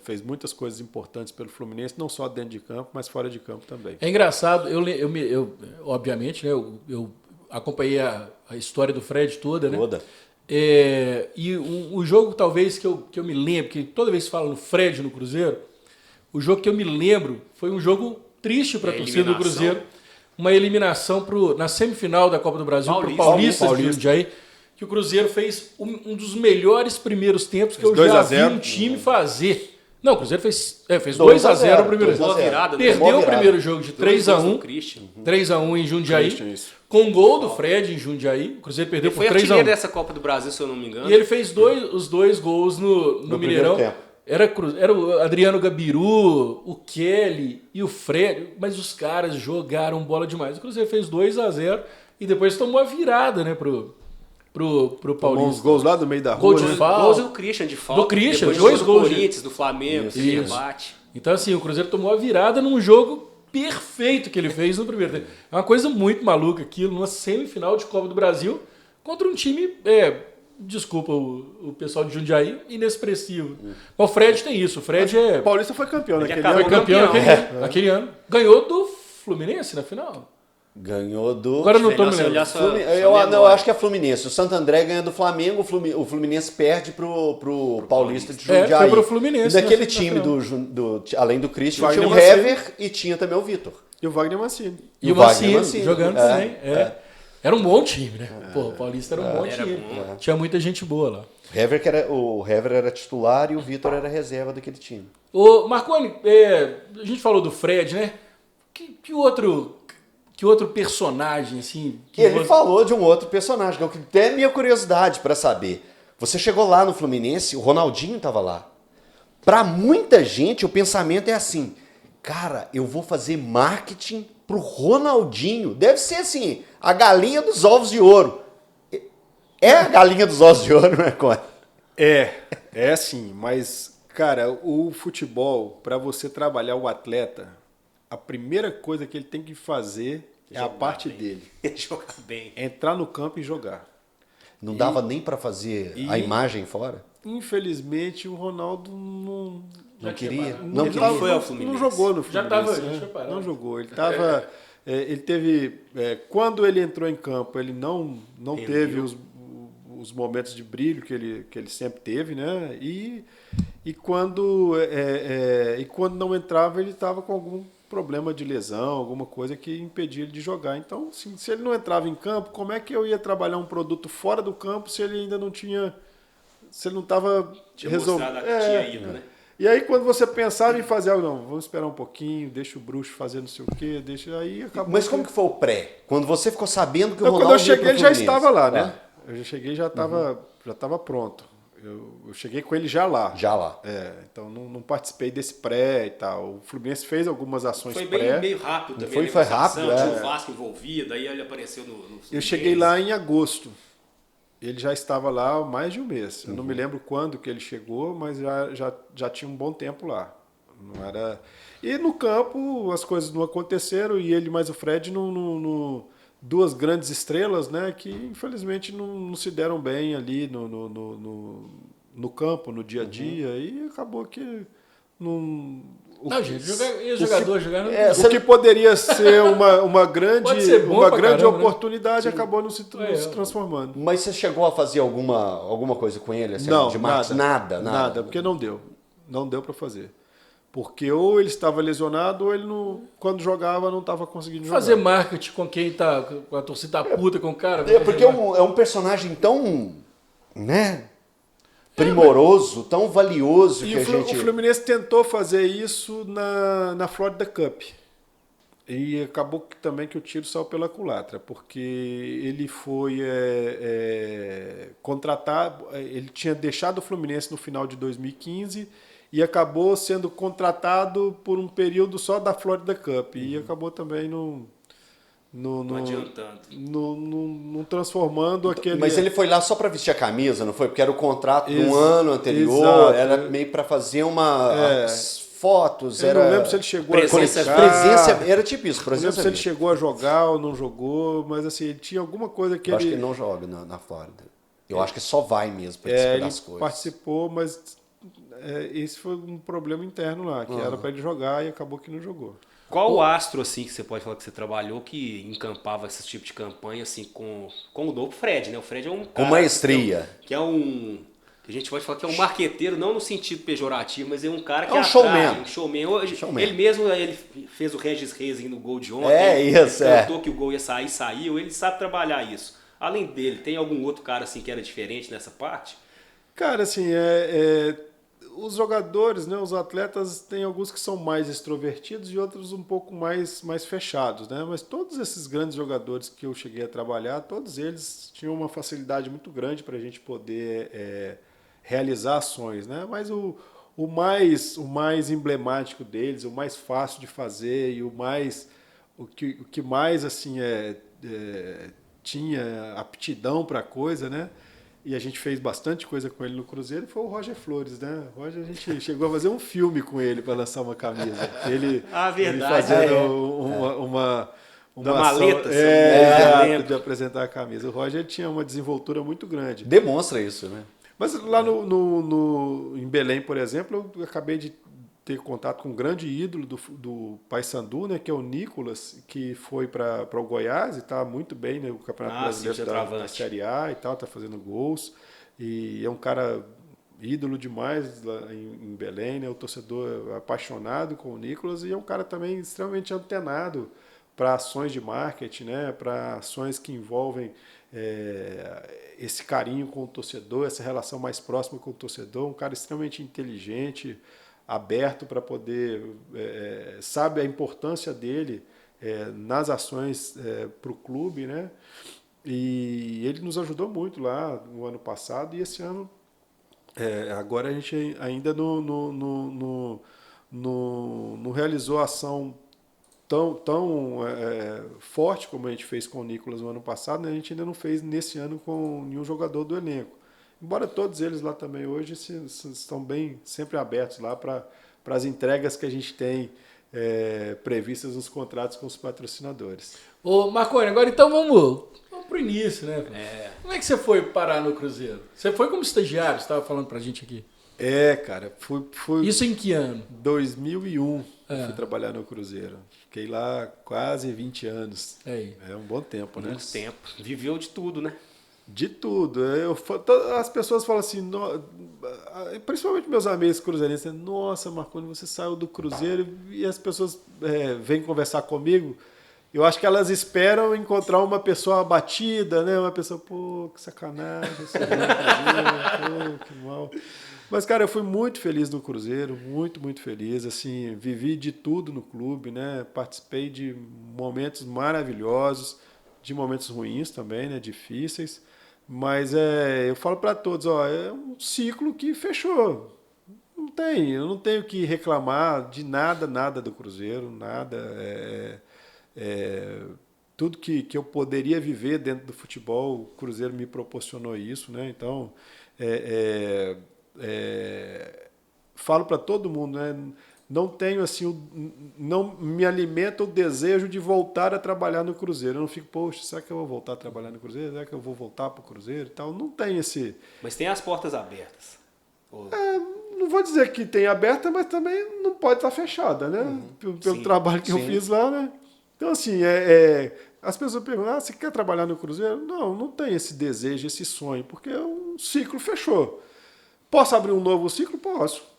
fez muitas coisas importantes pelo Fluminense, não só dentro de campo, mas fora de campo também. É engraçado, eu obviamente, né, eu acompanhei a história do Fred toda, né? Toda. E o jogo talvez que eu me lembro, que toda vez que fala no Fred no Cruzeiro, o jogo que eu me lembro foi um jogo triste para a torcida do Cruzeiro, uma eliminação na semifinal da Copa do Brasil para o Paulista de Jundiaí, que o Cruzeiro fez um dos melhores primeiros tempos que eu já vi um time fazer. Não, o Cruzeiro fez 2-0 o primeiro jogo. Perdeu o primeiro jogo de 3-1. 3-1 em Jundiaí. Com gol do Fred em Jundiaí. O Cruzeiro perdeu por 3-1. Foi artilheiro dessa Copa do Brasil, se eu não me engano. E ele fez os dois gols no Mineirão. Era o Adriano Gabiru, o Kelly e o Fred, mas os caras jogaram bola demais. O Cruzeiro fez 2-0 e depois tomou a virada, né, pro Paulista. Uns gols lá do meio da rua. Gol de falta. Gols do Christian de falta. Do Christian, depois 2 gols. Do Corinthians, do Flamengo, de rebate. Então, assim, o Cruzeiro tomou a virada num jogo perfeito que ele fez no primeiro tempo. É uma coisa muito maluca aquilo, numa semifinal de Copa do Brasil contra um time, desculpa o pessoal de Jundiaí, inexpressivo. Mas o Fred tem isso, o Fred O Paulista foi campeão Ele naquele acabou ano. foi campeão campeão. aquele ano. Ganhou do Fluminense na final. Ganhou do... Agora eu não tô me Melhor você lembrando. olhar sua Eu memória. acho que é Fluminense. O Santo André ganha do Flamengo, o Fluminense perde pro Paulista de É, Jundiaí. foi pro Fluminense, E daquele na time, além do Christian, Wagner tinha o Mancini. Hever e tinha também o Vitor. E o Wagner Mancini. E o Wagner Mancini jogando também. Era um bom time, né? Pô, o Paulista era um bom Era time. bom. Tinha muita gente boa lá. O Hever era titular e o Vitor era reserva daquele time. Ô, Marconi, a gente falou do Fred, né? Que outro personagem, assim... que Ele você- falou de um outro personagem, que eu até minha curiosidade para saber. Você chegou lá no Fluminense, o Ronaldinho estava lá. Para muita gente, o pensamento é assim: cara, eu vou fazer marketing pro Ronaldinho. Deve ser assim, a galinha dos ovos de ouro. É a galinha dos ovos de ouro, né, Cone? É sim, mas, cara, o futebol, para você trabalhar o atleta, a primeira coisa que ele tem que fazer é a Jogar parte bem. dele. Jogar bem. Entrar no campo e jogar. Não dava nem para fazer a imagem fora? Infelizmente, o Ronaldo não... Não queria? Não, Não ele queria. foi ao Fluminense. Não jogou no Já Fluminense. tava, né? já tinha parado. Não jogou. Ele tava. Ele teve. Quando ele entrou em campo, ele não teve os momentos de brilho que ele sempre teve, né? E quando não entrava, ele estava com algum problema de lesão, alguma coisa que impedia ele de jogar. Então, assim, se ele não entrava em campo, como é que eu ia trabalhar um produto fora do campo se ele ainda não tinha. Se ele não estava Tinha mostrado que tinha ido, né? E aí, quando você pensava em fazer algo, não, vamos esperar um pouquinho, deixa o bruxo fazer não sei o quê, aí acabou. Mas como que foi o pré? Quando você ficou sabendo que o Então, Ronaldo quando eu ia cheguei, pro ele já Fluminense? estava lá, né? Eu já cheguei e já estava pronto. Eu cheguei com ele já lá. Já lá. Então não participei desse pré e tal. O Fluminense fez algumas ações Foi pré. meio rápido também. Foi a negociação, rápido, tinha o Vasco envolvido, aí ele apareceu no Eu cheguei lá em agosto. Ele já estava lá há mais de um mês. Eu não me lembro quando que ele chegou, mas já tinha um bom tempo lá. Não era... E no campo as coisas não aconteceram e ele mais o Fred duas grandes estrelas, né, que infelizmente não se deram bem ali no campo, no dia a dia, e acabou que não... Não, gente, jogador jogando... O que poderia ser uma grande, Pode ser bom uma pra grande caramba, né? oportunidade acabou não se transformando. Mas você chegou a fazer alguma coisa com ele? Assim, Não, de marketing? Nada. porque não deu. Não deu para fazer. Porque ou ele estava lesionado ou ele quando jogava não estava conseguindo jogar. Fazer marketing com quem tá... Com a torcida puta, com o cara... Porque é um personagem tão, né, primoroso, tão valioso E que a gente... o Fluminense tentou fazer isso na Florida Cup. E acabou também que o tiro saiu pela culatra, porque ele foi contratado, ele tinha deixado o Fluminense no final de 2015 e acabou sendo contratado por um período só da Florida Cup. E acabou também não adiantando. não transformando aquele... Mas ele foi lá só para vestir a camisa, não foi? Porque era o contrato do Exato, ano anterior, exato. era meio para fazer as fotos, Eu era... não lembro se ele chegou Presença- a jogar. Presença, era tipo isso, Não lembro presença se ele mesmo. chegou a jogar ou não jogou, mas assim, ele tinha alguma coisa que Eu acho que ele... ele não joga na Flórida. Eu acho que só vai mesmo para ele das coisas. participou, mas esse foi um problema interno lá, que era para ele jogar e acabou que não jogou. Qual o astro, assim, que você pode falar que você trabalhou que encampava esse tipo de campanha, assim, com o novo Fred, né? O Fred é um cara... maestria. Que é um... Que a gente pode falar que é um marqueteiro, não no sentido pejorativo, mas é um cara que É um atrai, showman. um showman. Hoje, Showman. ele mesmo ele fez o Regis Reis no gol de ontem. Isso, ele cantou que o gol ia sair, saiu. Ele sabe trabalhar isso. Além dele, tem algum outro cara assim que era diferente nessa parte? Cara, assim, os jogadores, né, os atletas, tem alguns que são mais extrovertidos e outros um pouco mais fechados, né? Mas todos esses grandes jogadores que eu cheguei a trabalhar, todos eles tinham uma facilidade muito grande para a gente poder realizar ações, né? Mas o mais emblemático deles, o mais fácil de fazer e o que mais assim tinha aptidão para a coisa, né? e a gente fez bastante coisa com ele no Cruzeiro, foi o Roger Flores, né? O Roger, a gente chegou a fazer um filme com ele para lançar uma camisa. Ele fazendo uma da maleta, de apresentar a camisa. O Roger tinha uma desenvoltura muito grande. Demonstra isso, né? Mas lá em Belém, por exemplo, eu acabei de ter contato com um grande ídolo do Paysandu, né, que é o Nicolas, que foi para o Goiás e está muito bem no Campeonato Brasileiro da Série A e tal, está fazendo gols. E é um cara ídolo demais lá em Belém, né, o torcedor apaixonado com o Nicolas, e é um cara também extremamente antenado para ações de marketing, né, para ações que envolvem esse carinho com o torcedor, essa relação mais próxima com o torcedor, um cara extremamente inteligente, aberto para poder, sabe a importância dele nas ações para o clube, né? E ele nos ajudou muito lá no ano passado, e esse ano, agora a gente ainda não realizou a ação tão forte como a gente fez com o Nicolas no ano passado, né? A gente ainda não fez nesse ano com nenhum jogador do elenco. Embora todos eles lá também hoje estão bem sempre abertos lá para as entregas que a gente tem previstas nos contratos com os patrocinadores. Ô, Marconi, agora então vamos para o início, né? Como é que você foi parar no Cruzeiro? Você foi como estagiário, você estava falando para a gente aqui. Cara, fui... Isso em que ano? 2001, fui trabalhar no Cruzeiro. Fiquei lá quase 20 anos. É um bom tempo, né? Muito tempo. Viveu de tudo, né? De tudo. As pessoas falam assim, principalmente meus amigos cruzeirenses, nossa, Marconi, você saiu do Cruzeiro, e as pessoas vêm conversar comigo. Eu acho que elas esperam encontrar uma pessoa abatida, né? Uma pessoa, pô, que sacanagem, pô, que mal. Mas, cara, eu fui muito feliz no Cruzeiro, muito, muito feliz. Assim, vivi de tudo no clube, né? Participei de momentos maravilhosos, de momentos ruins também, né? Difíceis. Mas eu falo para todos, é um ciclo que fechou. Eu não tenho que reclamar de nada do Cruzeiro, nada. Tudo que eu poderia viver dentro do futebol, o Cruzeiro me proporcionou isso, né? Então, falo para todo mundo, né? Não tenho assim, não me alimenta o desejo de voltar a trabalhar no Cruzeiro. Eu não fico, poxa, será que eu vou voltar a trabalhar no Cruzeiro? Será que eu vou voltar para o Cruzeiro e tal? Não tem esse... Mas tem as portas abertas. Não vou dizer que tem aberta, mas também não pode estar fechada, né? Pelo trabalho que eu fiz lá, né? Então, assim, as pessoas perguntam, você quer trabalhar no Cruzeiro? Não tem esse desejo, esse sonho, porque um ciclo fechou. Posso abrir um novo ciclo? Posso,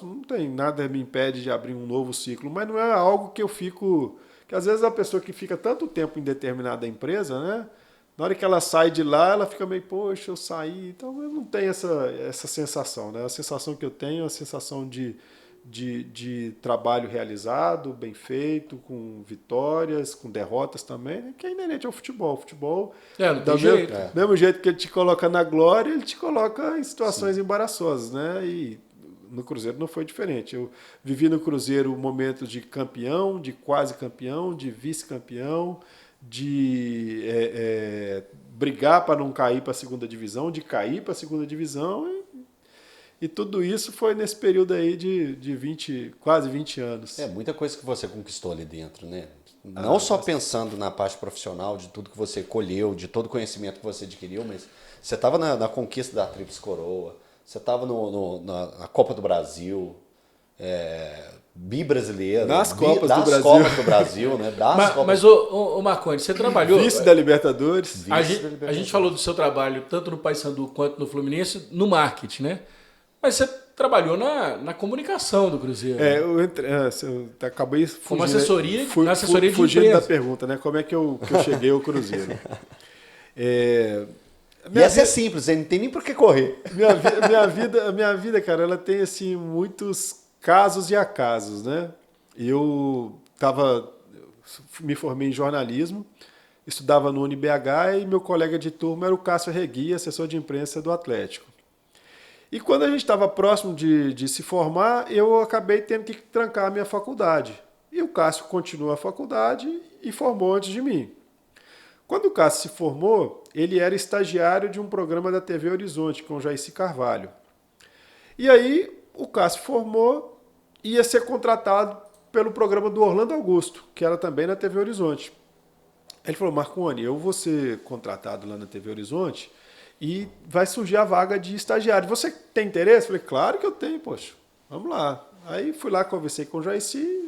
não tem nada que me impede de abrir um novo ciclo, mas não é algo que eu fico... Que às vezes a pessoa que fica tanto tempo em determinada empresa, né? Na hora que ela sai de lá, ela fica meio, poxa, eu saí. Então eu não tenho essa sensação, né? A sensação que eu tenho é a sensação de trabalho realizado, bem feito, com vitórias, com derrotas também, né? Que é inerente ao futebol. O futebol, não tem jeito. Mesmo jeito que ele te coloca na glória, ele te coloca em situações embaraçosas, né? E no Cruzeiro não foi diferente. Eu vivi no Cruzeiro momentos de campeão, de quase campeão, de vice-campeão, de brigar para não cair para a segunda divisão, de cair para a segunda divisão, e tudo isso foi nesse período aí de quase 20 anos. Muita coisa que você conquistou ali dentro, né? Não só pensando na parte profissional, de tudo que você colheu, de todo o conhecimento que você adquiriu, mas você estava na conquista da Tríplice Coroa, você estava na Copa do Brasil, bi-brasileiro. Nas Copas do Brasil, né? Mas o Marconi, você trabalhou... Vice da Libertadores. A gente falou do seu trabalho, tanto no Paysandu quanto no Fluminense, no marketing, né? Mas você trabalhou na comunicação do Cruzeiro. Eu acabei fugindo. Como assessoria, na assessoria de fugindo empresa. da pergunta, né? Como é que eu cheguei ao Cruzeiro? Essa é simples, não tem nem por que correr. Minha vida, cara, ela tem assim muitos casos e acasos, né? Eu me formei em jornalismo, estudava no UniBH, e meu colega de turma era o Cássio Regui, assessor de imprensa do Atlético. E quando a gente estava próximo de se formar, eu acabei tendo que trancar a minha faculdade. E o Cássio continuou a faculdade e formou antes de mim. Quando o Cássio se formou, ele era estagiário de um programa da TV Horizonte, com o Jairci Carvalho. E aí o Cássio formou e ia ser contratado pelo programa do Orlando Augusto, que era também na TV Horizonte. Ele falou, Marconi, eu vou ser contratado lá na TV Horizonte e vai surgir a vaga de estagiário. Você tem interesse? Eu falei, claro que eu tenho, poxa, vamos lá. Aí fui lá, conversei com o Jairci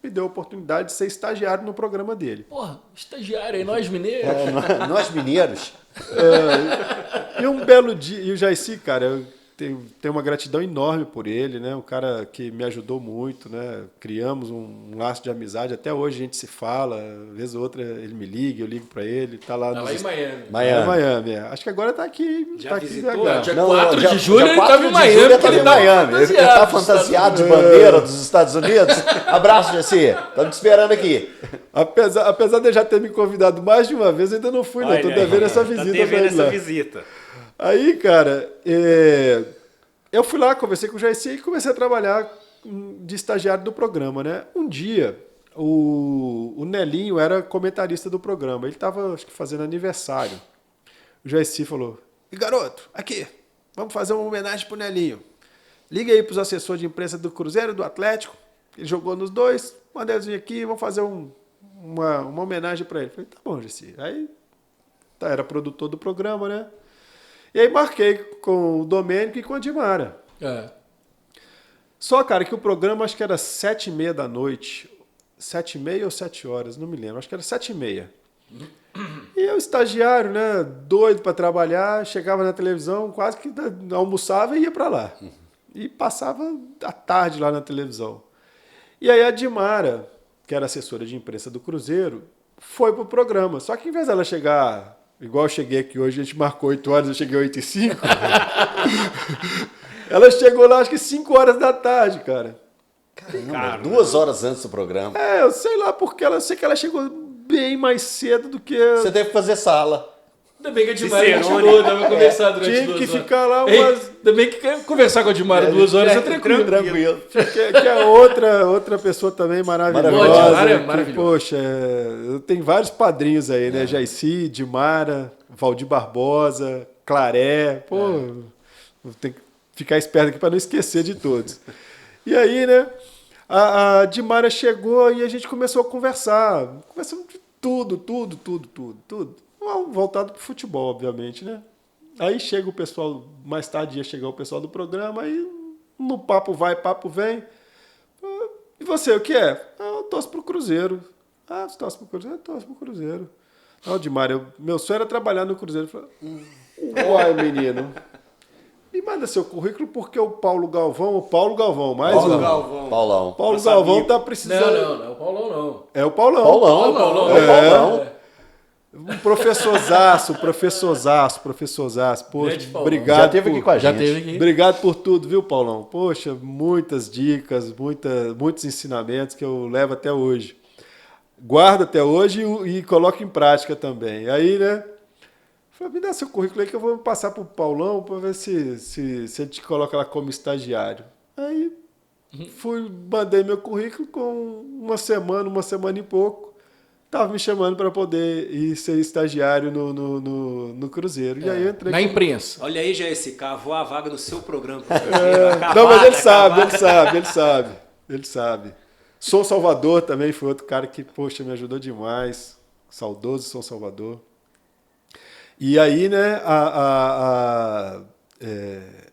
me deu a oportunidade de ser estagiário no programa dele. Porra, estagiário aí, nós mineiros. Nós mineiros. E um belo dia, e o Jairci, cara, eu tenho uma gratidão enorme por ele, né? Um cara que me ajudou muito, né? Criamos um laço de amizade, até hoje a gente se fala, vez ou outra ele me liga, eu ligo para ele, tá lá, Lá em Miami. Miami, é. Acho que agora tá aqui. Já tá aqui visitou? Dia Não, 4 dia- de julho dia ele 4 tava em de Miami. julho ele porque tava em Miami. Ele tá fantasiado de bandeira dos Estados Unidos. Abraço, Jaci. Estamos te esperando aqui. Apesar de eu já ter me convidado mais de uma vez, eu ainda não fui, não. Tô devendo essa visita. Tá devendo pra ele essa lá. visita. Aí, cara, eu fui lá, conversei com o Jairci e comecei a trabalhar de estagiário do programa, né? Um dia, o Nelinho era comentarista do programa. Ele estava, acho que, fazendo aniversário. O Jairci falou, e garoto, aqui, vamos fazer uma homenagem pro Nelinho. Liga aí pros assessores de imprensa do Cruzeiro, do Atlético. Ele jogou nos dois, manda eles vir aqui, vamos fazer uma homenagem para ele. Falei, tá bom, Jairci. Aí, era produtor do programa, né? E aí marquei com o Domênico e com a Dimara. É. Só, cara, que o programa acho que era 7h30 da noite. 7h30 ou 7 horas, não me lembro. Acho que era 7h30. E eu, estagiário, né? Doido para trabalhar, chegava na televisão, quase que almoçava e ia para lá. E passava a tarde lá na televisão. E aí a Dimara, que era assessora de imprensa do Cruzeiro, foi pro programa. Só que em vez dela chegar... Igual eu cheguei aqui hoje, a gente marcou 8 horas, eu cheguei 8h05. Ela chegou lá, acho que 5 horas da tarde, cara. Caramba, 2 horas antes do programa. Eu sei lá porque eu sei que ela chegou bem mais cedo do que... Você teve que fazer sala. Ainda bem que a Dimara Cicerone. chegou, dava pra conversar durante Tive 2 que horas. ficar lá Ei, umas... ainda bem que conversar com a Dimara 2 horas é tranquilo. Tranquilo. Que é outra pessoa também maravilhosa. Maravilhosa. Dimara é que, maravilhosa. poxa, eu tenho vários padrinhos aí, né? Jairci, Dimara, Valdir Barbosa, Claré. Pô, tem que ficar esperto aqui para não esquecer de todos. E aí, né? A Dimara chegou e a gente começou a conversar. Conversamos de tudo. Voltado para o futebol, obviamente, né? Aí chega o pessoal, mais tarde ia chegar o pessoal do programa, aí no papo vai, papo vem. E você, o que é? Eu torço pro Cruzeiro. Ah, você torce pro Cruzeiro? Eu torço pro Cruzeiro. Não, Dimar, meu sonho era trabalhar no Cruzeiro. Eu falei, uai, menino. Me manda seu currículo porque o Paulo Galvão, Paulão. Paulo Galvão tá precisando. Não é o Paulão, não. É o Paulão. Paulão. Um professorzaço. Poxa, Grande Paulão. obrigado. Já teve aqui com a Já gente. teve aqui. Obrigado por tudo, viu, Paulão? Poxa, muitas dicas, muitos ensinamentos que eu levo até hoje. Guardo até hoje e coloco em prática também. Aí, né? Falei, me dá seu currículo aí que eu vou passar pro Paulão para ver se ele te coloca lá como estagiário. Aí mandei meu currículo com uma semana e pouco. Tava me chamando para poder ir ser estagiário no Cruzeiro. E aí eu entrei Na imprensa. Olha aí, Jairci, cavou a vaga no seu programa. Não, mas ele sabe. São Salvador também foi outro cara que, poxa, me ajudou demais. Saudoso São Salvador. E aí, né,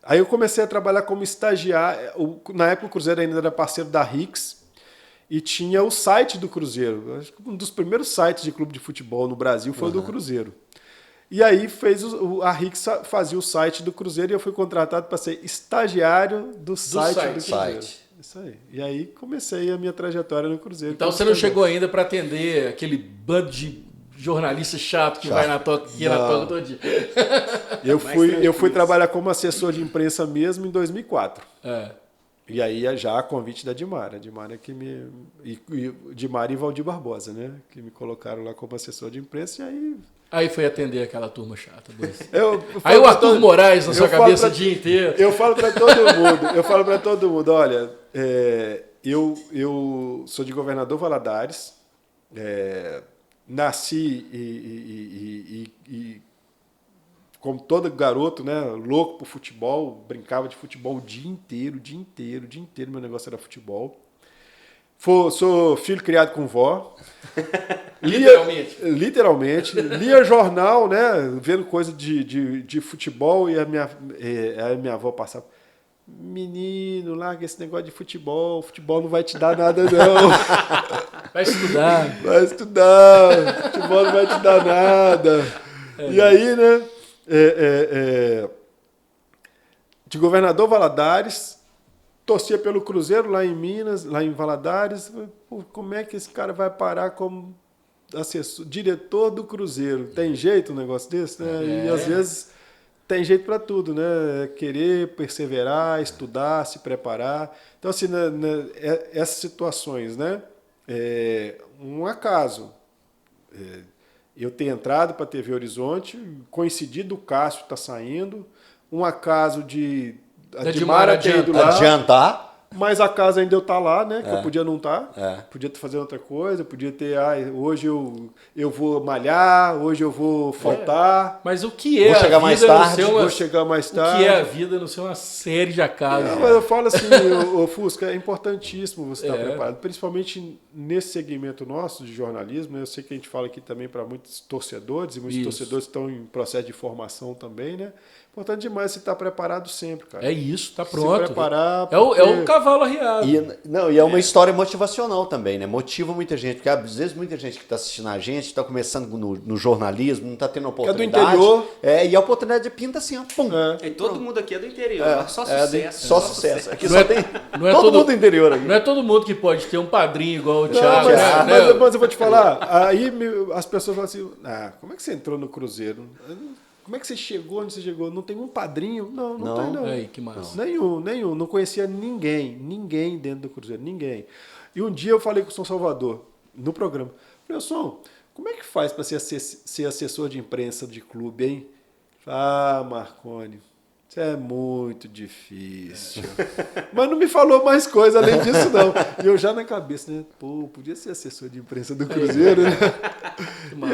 aí eu comecei a trabalhar como estagiário. Na época o Cruzeiro ainda era parceiro da Rix e tinha o site do Cruzeiro. Acho que um dos primeiros sites de clube de futebol no Brasil foi o do Cruzeiro. E aí a Rix fazia o site do Cruzeiro e eu fui contratado para ser estagiário do site do Cruzeiro. Isso aí. E aí comecei a minha trajetória no Cruzeiro. Então você não chegou ainda para atender aquele bando de jornalista chato que vai na toca todo dia. Eu fui trabalhar como assessor de imprensa mesmo em 2004. E aí já a convite da Dimara. Dimara Dimara e Valdir Barbosa, né? Que me colocaram lá como assessor de imprensa e aí... Aí foi atender aquela turma chata. Aí o Arthur Moraes na sua cabeça o dia inteiro. Eu falo para todo mundo, olha, eu sou de Governador Valadares, nasci e como todo garoto, né, louco por futebol, brincava de futebol o dia inteiro, meu negócio era futebol. Sou filho criado com vó. Literalmente. Lia jornal, né, vendo coisa de futebol e a minha avó passava: menino, larga esse negócio de futebol não vai te dar nada não. Vai estudar. Futebol não vai te dar nada. E aí, né, de Governador Valadares, torcia pelo Cruzeiro lá em Minas, lá em Valadares. Pô, como é que esse cara vai parar como diretor do Cruzeiro? Tem jeito um negócio desse, né? E às vezes tem jeito para tudo, né? Querer perseverar, estudar, se preparar. Então, assim, essas situações, né? Um acaso. Eu ter entrado para a TV Horizonte, coincidido o Cássio estar saindo, um acaso de Mara ter ido lá. Adiantar. Mas a casa ainda eu estar lá, né? Que eu podia não estar. Podia fazer outra coisa, podia ter, hoje eu vou malhar, hoje eu vou faltar. Mas o que é Vou chegar mais tarde. Vou chegar mais tarde. O que é a vida não ser uma série de acasos? Mas eu falo assim, ô Fusca, é importantíssimo você estar preparado, principalmente nesse segmento nosso de jornalismo, né? Eu sei que a gente fala aqui também para muitos torcedores, e muitos torcedores estão em processo de formação também, né? Importante demais você estar preparado sempre, cara. É isso, tá pronto. Se preparar. É o cavalo arriado. E é uma história motivacional também, né? Motiva muita gente, porque às vezes muita gente que está assistindo a gente, está começando no jornalismo, não está tendo oportunidade. É do interior. E a oportunidade pinta assim, ó, pum. E todo mundo aqui é do interior, só sucesso. Só sucesso. Aqui Não só tem todo mundo do interior aqui. Não é todo mundo que pode ter um padrinho igual o Não, Thiago. mas eu vou te falar, aí as pessoas falam assim, como é que você entrou no Cruzeiro? Como é que você chegou onde você chegou? Não tem um padrinho? Não tem, não. Aí, que massa. Nenhum. Não conhecia ninguém dentro do Cruzeiro, ninguém. E um dia eu falei com o São Salvador, no programa. Falei, São, como é que faz para ser assessor de imprensa de clube, hein? Marconi, isso é muito difícil. Mas não me falou mais coisa além disso, não. E eu já na cabeça, né? Pô, podia ser assessor de imprensa do Cruzeiro, né? E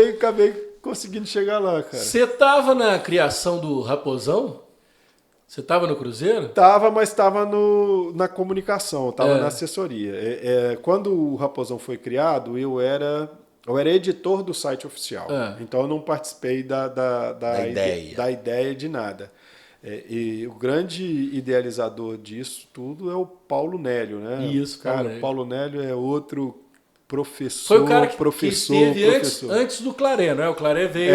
acabei conseguindo chegar lá, cara. Você estava na criação do Raposão? Você estava no Cruzeiro? Tava, mas estava na comunicação, estava na assessoria. Quando o Raposão foi criado, eu era editor do site oficial. Então eu não participei da ideia de nada. E o grande idealizador disso tudo é o Paulo Nélio, né? Isso, cara. O Paulo Nélio é outro professor. Foi o cara que esteve antes do Claré, não é? O Claré veio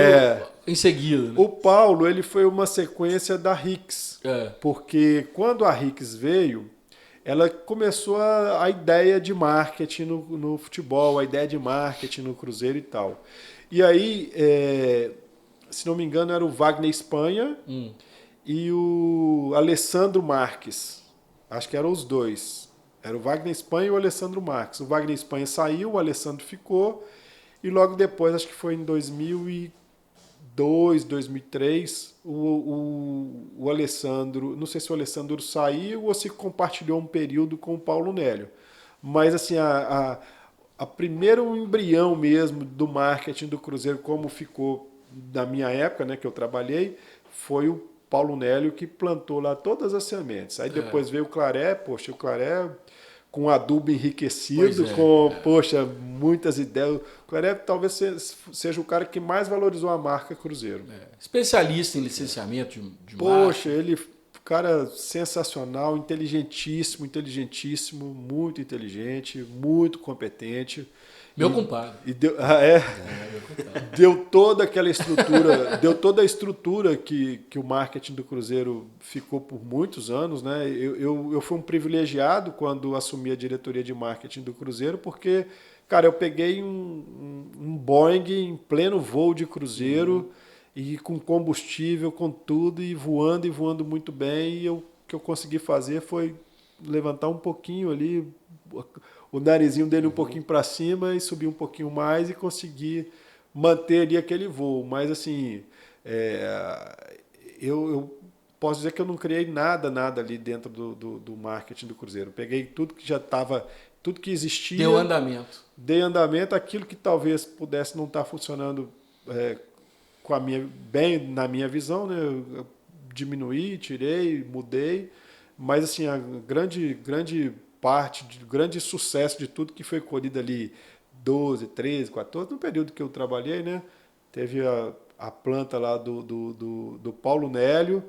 em seguida. Né? O Paulo, ele foi uma sequência da Rix. Porque quando a Rix veio, ela começou a ideia de marketing no futebol, a ideia de marketing no Cruzeiro e tal. E aí, se não me engano, era o Wagner Espanha e o Alessandro Marques. Acho que eram os dois. Era o Wagner Espanha e o Alessandro Marques. O Wagner Espanha saiu, o Alessandro ficou. E logo depois, acho que foi em 2002, 2003, o Alessandro... Não sei se o Alessandro saiu ou se compartilhou um período com o Paulo Nélio. Mas, assim, a primeiro embrião mesmo do marketing do Cruzeiro, como ficou na minha época, né, que eu trabalhei, foi o Paulo Nélio que plantou lá todas as sementes. Aí depois veio o Claré, o Claré com adubo enriquecido, muitas ideias. O Claré talvez seja o cara que mais valorizou a marca Cruzeiro. Especialista em licenciamento de marca. Ele, cara sensacional, inteligentíssimo, muito inteligente, muito competente. Meu compadre. Deu toda aquela estrutura, deu toda a estrutura que o marketing do Cruzeiro ficou por muitos anos, né? Eu fui um privilegiado quando assumi a diretoria de marketing do Cruzeiro, porque, cara, eu peguei um Boeing em pleno voo de Cruzeiro e com combustível, com tudo, e voando muito bem. E o que eu consegui fazer foi levantar um pouquinho ali o narizinho dele um pouquinho para cima e subir um pouquinho mais e conseguir manter ali aquele voo. Mas, assim, eu posso dizer que eu não criei nada ali dentro do marketing do Cruzeiro. Peguei tudo que já estava tudo que existia. Deu andamento. Dei andamento, aquilo que talvez pudesse não estar funcionando bem na minha visão, né? Eu diminuí, tirei, mudei, mas assim, a grande parte, o grande sucesso de tudo que foi colhido ali 12, 13, 14, no período que eu trabalhei, né? Teve a planta lá do Paulo Nélio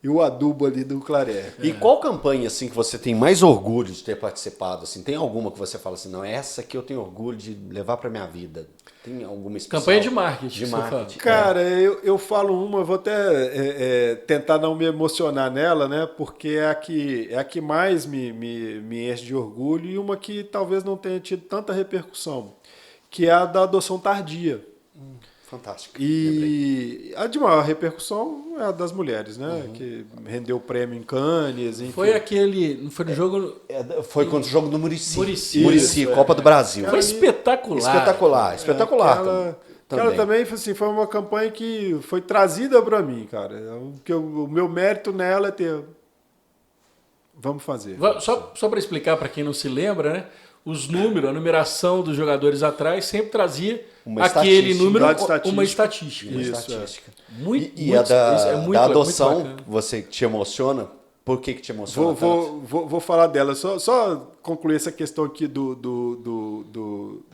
e o adubo ali do Claré. E qual campanha assim que você tem mais orgulho de ter participado? Assim, tem alguma que você fala assim, não, essa que eu tenho orgulho de levar para minha vida? Tem alguma especial? Campanha de marketing. De marketing. Cara, eu falo uma, vou até tentar não me emocionar nela, né? Porque é a que mais me enche de orgulho e uma que talvez não tenha tido tanta repercussão, que é a da adoção tardia. Fantástico. E a de maior repercussão é a das mulheres, né? Que rendeu o prêmio em Cannes, enfim. Foi aquele. Não foi no jogo. Foi contra o jogo do Muricy. Muricy. Copa do Brasil. Foi espetacular. Espetacular. Aquela também assim, foi uma campanha que foi trazida para mim, cara. O meu mérito nela é ter. Vamos fazer. Só para explicar para quem não se lembra, né? Os números, a numeração dos jogadores atrás sempre trazia aquele número, uma estatística. E a da adoção, você te emociona? Por que te emociona tanto? Vou falar dela. Só concluir essa questão aqui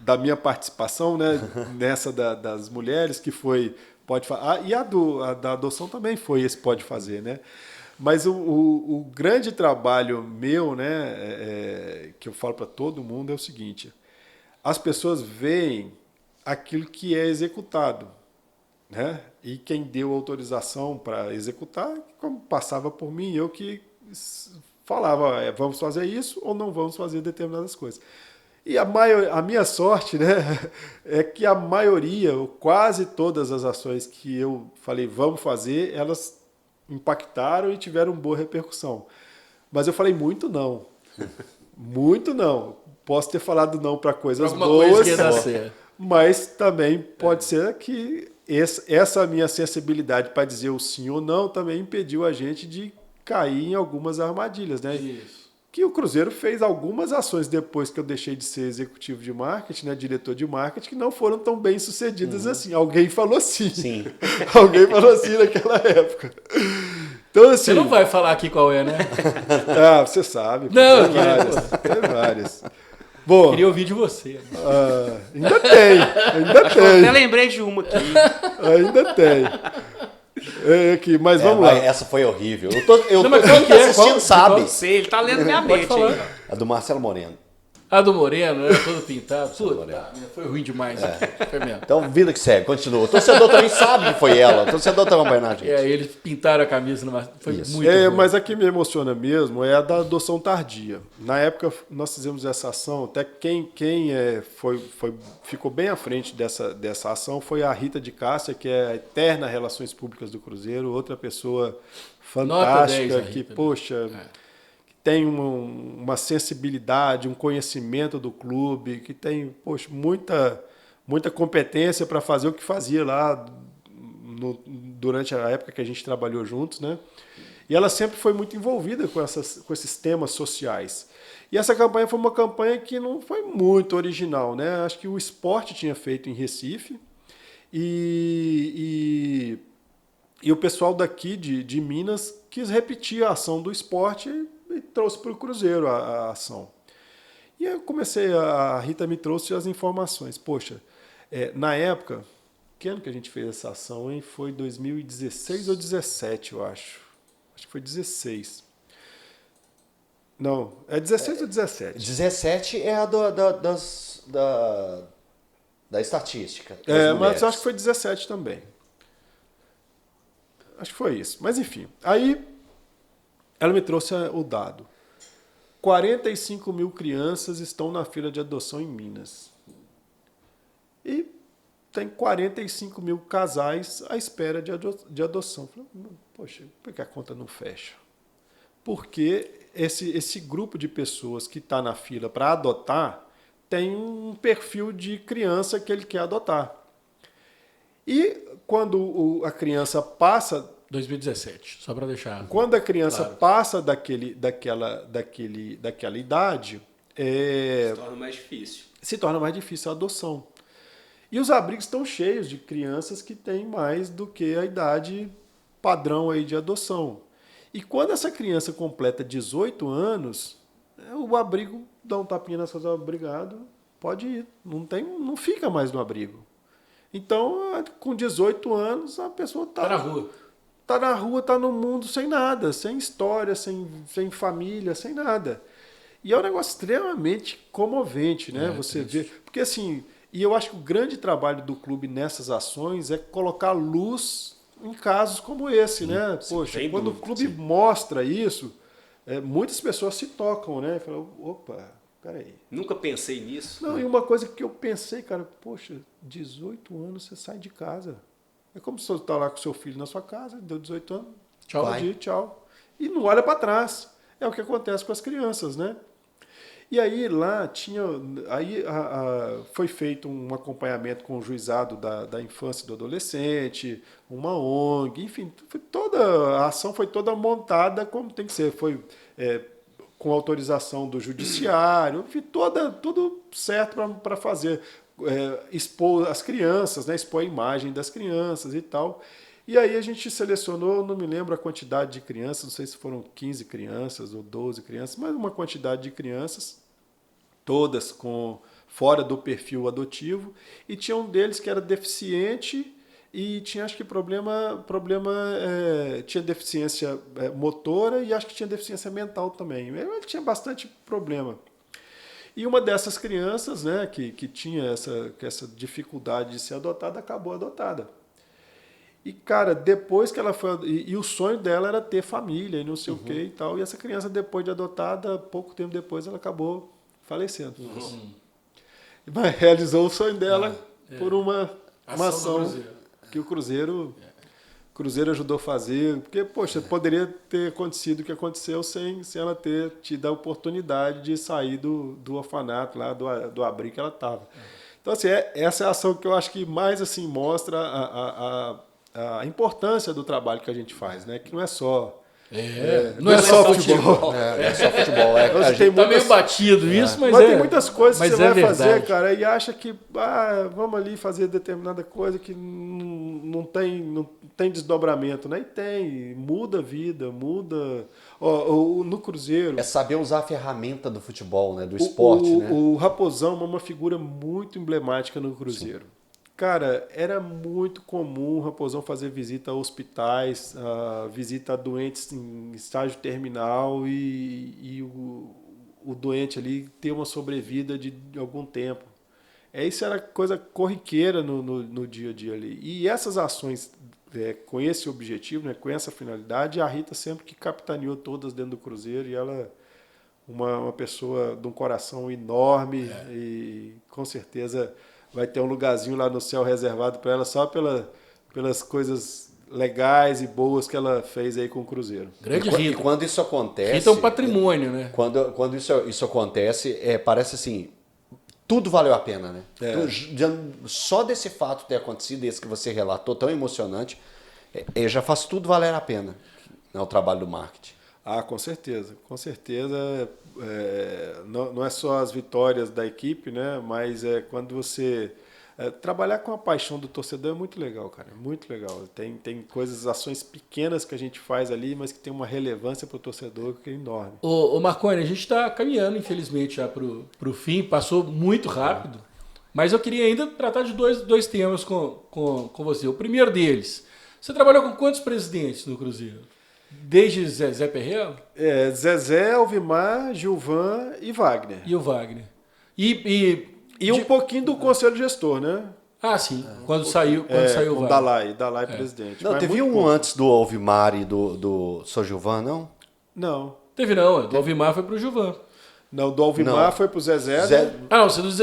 da minha participação, né? Nessa das mulheres, que foi Pode Fazer. E a da adoção também foi esse Pode Fazer, né? Mas o grande trabalho meu, né, que eu falo para todo mundo é o seguinte: as pessoas veem aquilo que é executado, né? E quem deu autorização para executar, como passava por mim, eu que falava, vamos fazer isso ou não vamos fazer determinadas coisas. E a minha sorte, né, é que a maioria, ou quase todas as ações que eu falei vamos fazer, elas impactaram e tiveram boa repercussão. Mas eu falei muito não. Muito não. Posso ter falado não para coisas boas, mas também pode ser que essa minha sensibilidade para dizer o sim ou não também impediu a gente de cair em algumas armadilhas, né? Isso. Que o Cruzeiro fez algumas ações depois que eu deixei de ser executivo de marketing, né, diretor de marketing, que não foram tão bem sucedidas assim. Alguém falou sim. Sim. Alguém falou assim naquela época. Então, assim, você não vai falar aqui qual é, né? Você sabe. Não, tem várias. Bom, queria ouvir de você. ainda tem. Eu até lembrei de uma aqui. Ainda tem. Aqui, mas vamos lá. Essa foi horrível. Quem tá assistindo sabe. Sei, ele tá lendo minha mente. A do Marcelo Moreno. A do Moreno, né? Todo pintado. Puta, foi ruim demais. Foi mesmo. Então, vida que segue, continua. O torcedor também sabe que foi ela. O torcedor tá acompanhando a gente. Eles pintaram a camisa. Foi muito ruim. Mas a que me emociona mesmo é a da adoção tardia. Na época, nós fizemos essa ação. Até quem ficou bem à frente dessa ação foi a Rita de Cássia, que é a eterna Relações Públicas do Cruzeiro. Outra pessoa fantástica, 10, que, poxa... tem uma sensibilidade, um conhecimento do clube, que tem, poxa, muita competência para fazer o que fazia lá durante a época que a gente trabalhou juntos, né? E ela sempre foi muito envolvida com esses temas sociais. E essa campanha foi uma campanha que não foi muito original, né? Acho que o Sport tinha feito em Recife e o pessoal daqui de Minas quis repetir a ação do Sport e trouxe para o Cruzeiro a ação. E eu a Rita me trouxe as informações. Poxa, na época, que ano que a gente fez essa ação, hein? Foi 2016 ou 2017, eu acho. Acho que foi 16. Não, é 16 ou 17? 17 é a da estatística. Mas eu acho que foi 17 também. Acho que foi isso. Mas enfim, aí ela me trouxe o dado. 45 mil crianças estão na fila de adoção em Minas. E tem 45 mil casais à espera de adoção. Poxa, por que a conta não fecha? Porque esse grupo de pessoas que está na fila para adotar tem um perfil de criança que ele quer adotar. E quando a criança passa... 2017, só para deixar. Quando a criança claro. passa daquela idade, Se torna mais difícil. Se torna mais difícil a adoção. E os abrigos estão cheios de crianças que têm mais do que a idade padrão aí de adoção. E quando essa criança completa 18 anos, o abrigo dá um tapinha nas costas, obrigado, pode ir. Não fica mais no abrigo. Então, com 18 anos, a pessoa está na rua. Está na rua, está no mundo sem nada, sem história, sem família, sem nada. E é um negócio extremamente comovente, né? Você vê. Porque assim, e eu acho que o grande trabalho do clube nessas ações é colocar luz em casos como esse, né? Poxa, quando o clube mostra isso, muitas pessoas se tocam, né? Falam, opa, peraí. Nunca pensei nisso. Não, e uma coisa que eu pensei, cara, poxa, 18 anos você sai de casa. É como se você está lá com seu filho na sua casa, deu 18 anos, tchau, pode ir, tchau. E não olha para trás. É o que acontece com as crianças, né? E aí lá tinha. Aí foi feito um acompanhamento com o juizado da infância e do adolescente, uma ONG, enfim, toda a ação foi toda montada como tem que ser. Foi com autorização do judiciário, enfim, tudo certo para fazer. Expor as crianças, né? Expor a imagem das crianças e tal. E aí a gente selecionou, não me lembro a quantidade de crianças, não sei se foram 15 crianças ou 12 crianças, mas uma quantidade de crianças, todas fora do perfil adotivo, e tinha um deles que era deficiente e tinha, acho que, tinha deficiência motora e acho que tinha deficiência mental também. Ele tinha bastante problema. E uma dessas crianças, né, que tinha essa dificuldade de ser adotada, acabou adotada. E, cara, depois que ela foi... E o sonho dela era ter família e não sei o que e tal. E essa criança, depois de adotada, pouco tempo depois, ela acabou falecendo. Mas realizou o sonho dela por uma ação que o Cruzeiro ajudou a fazer. Porque, poxa, poderia ter acontecido o que aconteceu sem ela ter tido a oportunidade de sair do orfanato, lá do abrigo que ela estava. Então, assim, essa é a ação que eu acho que mais assim, mostra a importância do trabalho que a gente faz, né? Que não é só... não é só futebol. Não é só futebol. Tá meio batido isso, mas tem muitas coisas que você vai verdade. fazer, cara, e acha que vamos ali fazer determinada coisa que não tem desdobramento, né? E tem, muda a vida, muda... no Cruzeiro... É saber usar a ferramenta do futebol, né? Do esporte, né? O Raposão é uma figura muito emblemática no Cruzeiro. Sim. Cara, era muito comum o Raposão fazer visita a hospitais, visita a doentes em estágio terminal e o doente ali ter uma sobrevida de algum tempo. Isso era coisa corriqueira no dia a dia ali. E essas ações com esse objetivo, né, com essa finalidade, a Rita sempre que capitaneou todas dentro do Cruzeiro e ela uma pessoa de um coração enorme e com certeza... vai ter um lugarzinho lá no céu reservado para ela só pelas coisas legais e boas que ela fez aí com o Cruzeiro. Grande Rita. E quando isso acontece... Rita é um patrimônio, né? Quando isso acontece, parece assim, tudo valeu a pena, né? Só desse fato ter acontecido, esse que você relatou, tão emocionante, já faz tudo valer a pena, né, o trabalho do marketing. Com certeza. Com certeza, não é só as vitórias da equipe, né? Mas quando você... trabalhar com a paixão do torcedor é muito legal, cara. É muito legal. Tem coisas, ações pequenas que a gente faz ali, mas que tem uma relevância para o torcedor que é enorme. Ô Marconi, a gente está caminhando, infelizmente, já para o fim. Passou muito rápido. Mas eu queria ainda tratar de dois temas com você. O primeiro deles, você trabalhou com quantos presidentes no Cruzeiro? Desde Zezé Perrella? Zezé, Alvimar, Gilvan e Wagner. E o Wagner. E um pouquinho do conselho gestor, né? Sim. Quando saiu o Wagner. Dalai presidente. Não, teve antes do Alvimar e do Sr. Gilvan, não? Não. Teve não. Do Alvimar foi pro Gilvan. Não, do Alvimar foi pro Zezé.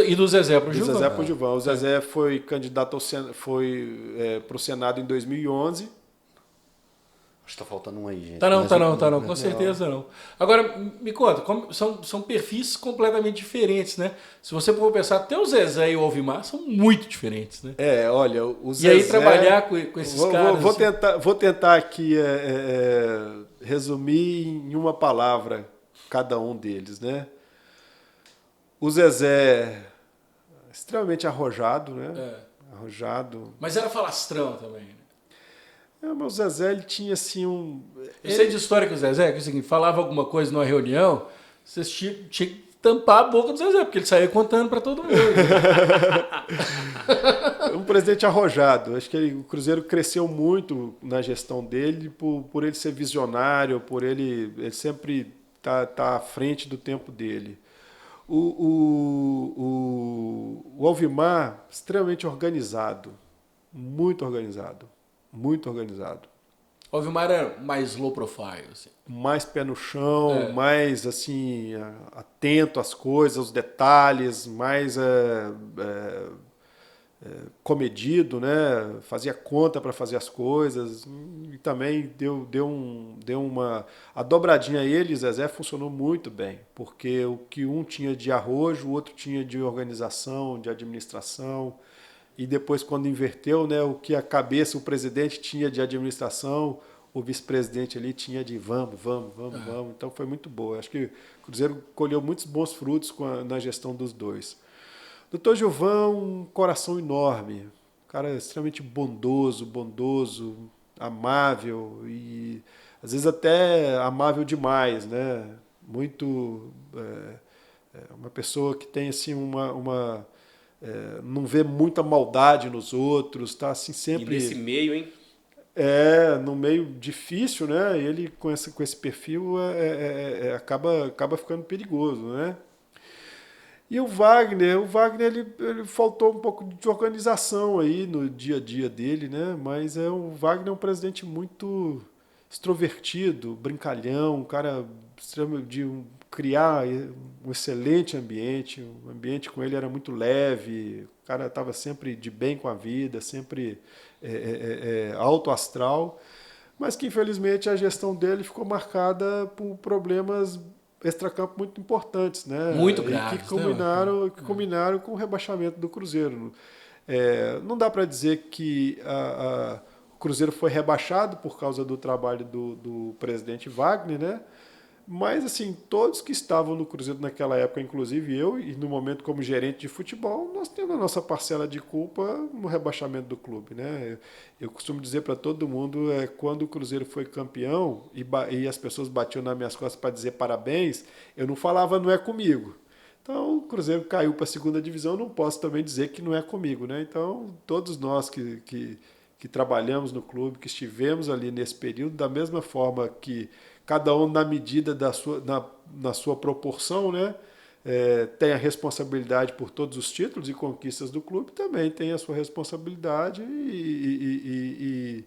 E do Zezé pro Gilvan. Do Zezé pro Gilvan. O Zezé foi candidato pro Senado em 2011. Acho que tá faltando um aí, gente. Tá não. Com certeza não. Agora, me conta, são perfis completamente diferentes, né? Se você for pensar, até o Zezé e o Alvimar são muito diferentes, né? Olha, o Zezé... E aí trabalhar com esses caras... Vou tentar aqui resumir em uma palavra cada um deles, né? O Zezé, extremamente arrojado, né? Arrojado. Mas era falastrão também, né? Mas o Zezé, ele tinha assim um... Eu sei de história com o Zezé, que é o seguinte, falava alguma coisa numa reunião, vocês tinham que tampar a boca do Zezé, porque ele saía contando para todo mundo. Um presidente arrojado. Acho que o Cruzeiro cresceu muito na gestão dele por ele ser visionário, por ele sempre tá à frente do tempo dele. O Alvimar, extremamente organizado. Muito organizado. Muito organizado. O Alvimar era mais low profile, assim. Mais pé no chão, mais assim, atento às coisas, aos detalhes, mais comedido, né? Fazia conta para fazer as coisas. E também deu uma... A dobradinha ele e Zezé funcionou muito bem, porque o que um tinha de arrojo, o outro tinha de organização, de administração. E depois, quando inverteu, né, o que a cabeça, o presidente tinha de administração, o vice-presidente ali tinha de vamos. Então foi muito boa. Acho que o Cruzeiro colheu muitos bons frutos na gestão dos dois. Doutor Gilvão, um coração enorme. Um cara extremamente bondoso, amável e às vezes até amável demais, né? Muito... uma pessoa que tem assim não vê muita maldade nos outros, tá assim sempre... E nesse meio, hein? No meio difícil, né? Ele com esse perfil acaba ficando perigoso, né? E o Wagner ele faltou um pouco de organização aí no dia a dia dele, né? Mas o Wagner é um presidente muito extrovertido, brincalhão, um cara de criar um excelente ambiente. O ambiente com ele era muito leve, o cara estava sempre de bem com a vida, sempre alto astral, mas que infelizmente a gestão dele ficou marcada por problemas extracampo muito importantes, né? Muito graves, que combinaram com o rebaixamento do Cruzeiro. Não dá para dizer que o Cruzeiro foi rebaixado por causa do trabalho do presidente Wagner, né? Mas, assim, todos que estavam no Cruzeiro naquela época, inclusive eu, e no momento como gerente de futebol, nós temos a nossa parcela de culpa no rebaixamento do clube, né? Eu costumo dizer para todo mundo, quando o Cruzeiro foi campeão e as pessoas batiam nas minhas costas para dizer parabéns, eu não falava não é comigo. Então, o Cruzeiro caiu para a segunda divisão, não posso também dizer que não é comigo, né? Então, todos nós que trabalhamos no clube, que estivemos ali nesse período, da mesma forma que cada um na medida na sua proporção, né? Tem a responsabilidade por todos os títulos e conquistas do clube, também tem a sua responsabilidade e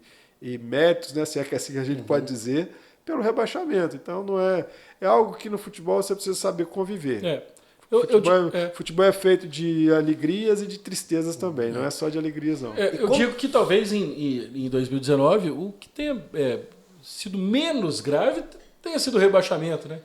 méritos, né? Se é que assim que a gente pode dizer, pelo rebaixamento. Então não é algo que no futebol você precisa saber conviver. Futebol é feito de alegrias e de tristezas também, não é só de alegrias, não. Eu digo que talvez em 2019 o que tenha sido menos grave tenha sido o rebaixamento, né?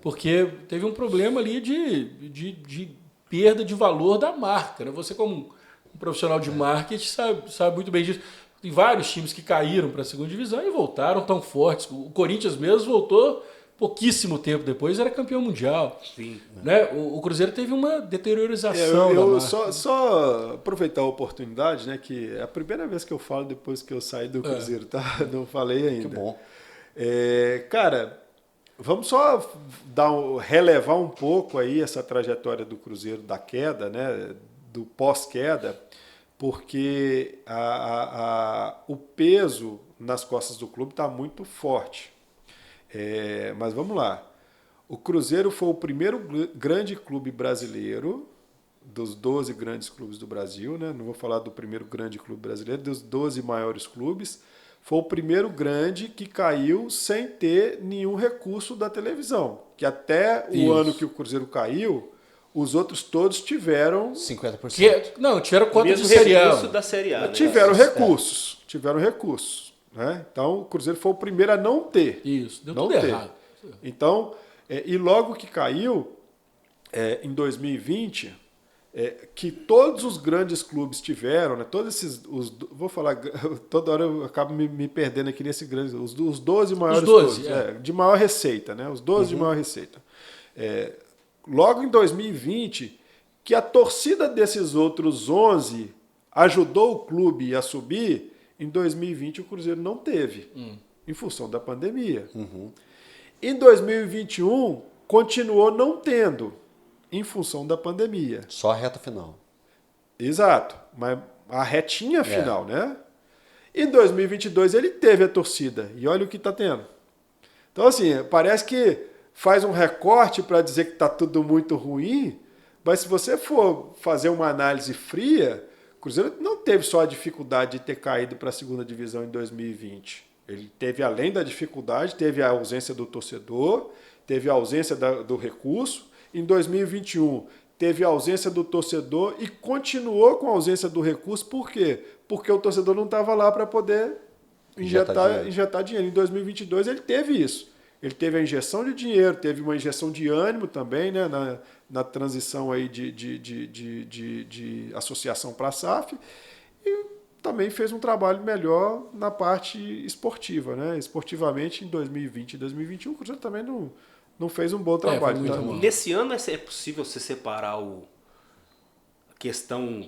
Porque teve um problema ali de perda de valor da marca, né? Você, como um profissional de marketing, sabe muito bem disso. Tem vários times que caíram para a segunda divisão e voltaram tão fortes. O Corinthians mesmo voltou pouquíssimo tempo depois, era campeão mundial. Sim. Né? O Cruzeiro teve uma deteriorização da marca. Só aproveitar a oportunidade, né? Que é a primeira vez que eu falo depois que eu saí do Cruzeiro, tá? Não falei ainda. Que bom. Cara, vamos só relevar um pouco aí essa trajetória do Cruzeiro da queda, né? Do pós-queda, porque o peso nas costas do clube está muito forte. Mas vamos lá. O Cruzeiro foi o primeiro grande clube brasileiro, dos 12 grandes clubes do Brasil, né? Não vou falar do primeiro grande clube brasileiro, dos 12 maiores clubes. Foi o primeiro grande que caiu sem ter nenhum recurso da televisão. Que até o ano que o Cruzeiro caiu, os outros todos tiveram... 50%. Tiveram cota de recurso da Série A. Né? Tiveram recursos. Né? Então, o Cruzeiro foi o primeiro a não ter. Isso, deu tudo errado. Então, e logo que caiu, em 2020... que todos os grandes clubes tiveram, né? Todos esses, vou falar, toda hora eu acabo me perdendo aqui nesse grande, os 12 maiores clubes, de maior receita, né? Os 12 de maior receita. logo em 2020, que a torcida desses outros 11 ajudou o clube a subir, em 2020 o Cruzeiro não teve, em função da pandemia. Em 2021, continuou não tendo, em função da pandemia. Só a reta final. Exato, mas a retinha final, né? Em 2022 ele teve a torcida, e olha o que está tendo. Então, assim, parece que faz um recorte para dizer que está tudo muito ruim, mas se você for fazer uma análise fria, o Cruzeiro não teve só a dificuldade de ter caído para a segunda divisão em 2020. Ele teve, além da dificuldade, teve a ausência do torcedor, teve a ausência do recurso. Em 2021, teve a ausência do torcedor e continuou com a ausência do recurso. Por quê? Porque o torcedor não estava lá para poder injetar dinheiro. Em 2022 ele teve isso. Ele teve a injeção de dinheiro, teve uma injeção de ânimo também, né, na transição aí de associação para a SAF, e também fez um trabalho melhor na parte esportiva, né? Esportivamente, em 2020 e 2021, o Cruzeiro também não fez um bom trabalho. foi muito bom. Nesse ano é possível você separar a questão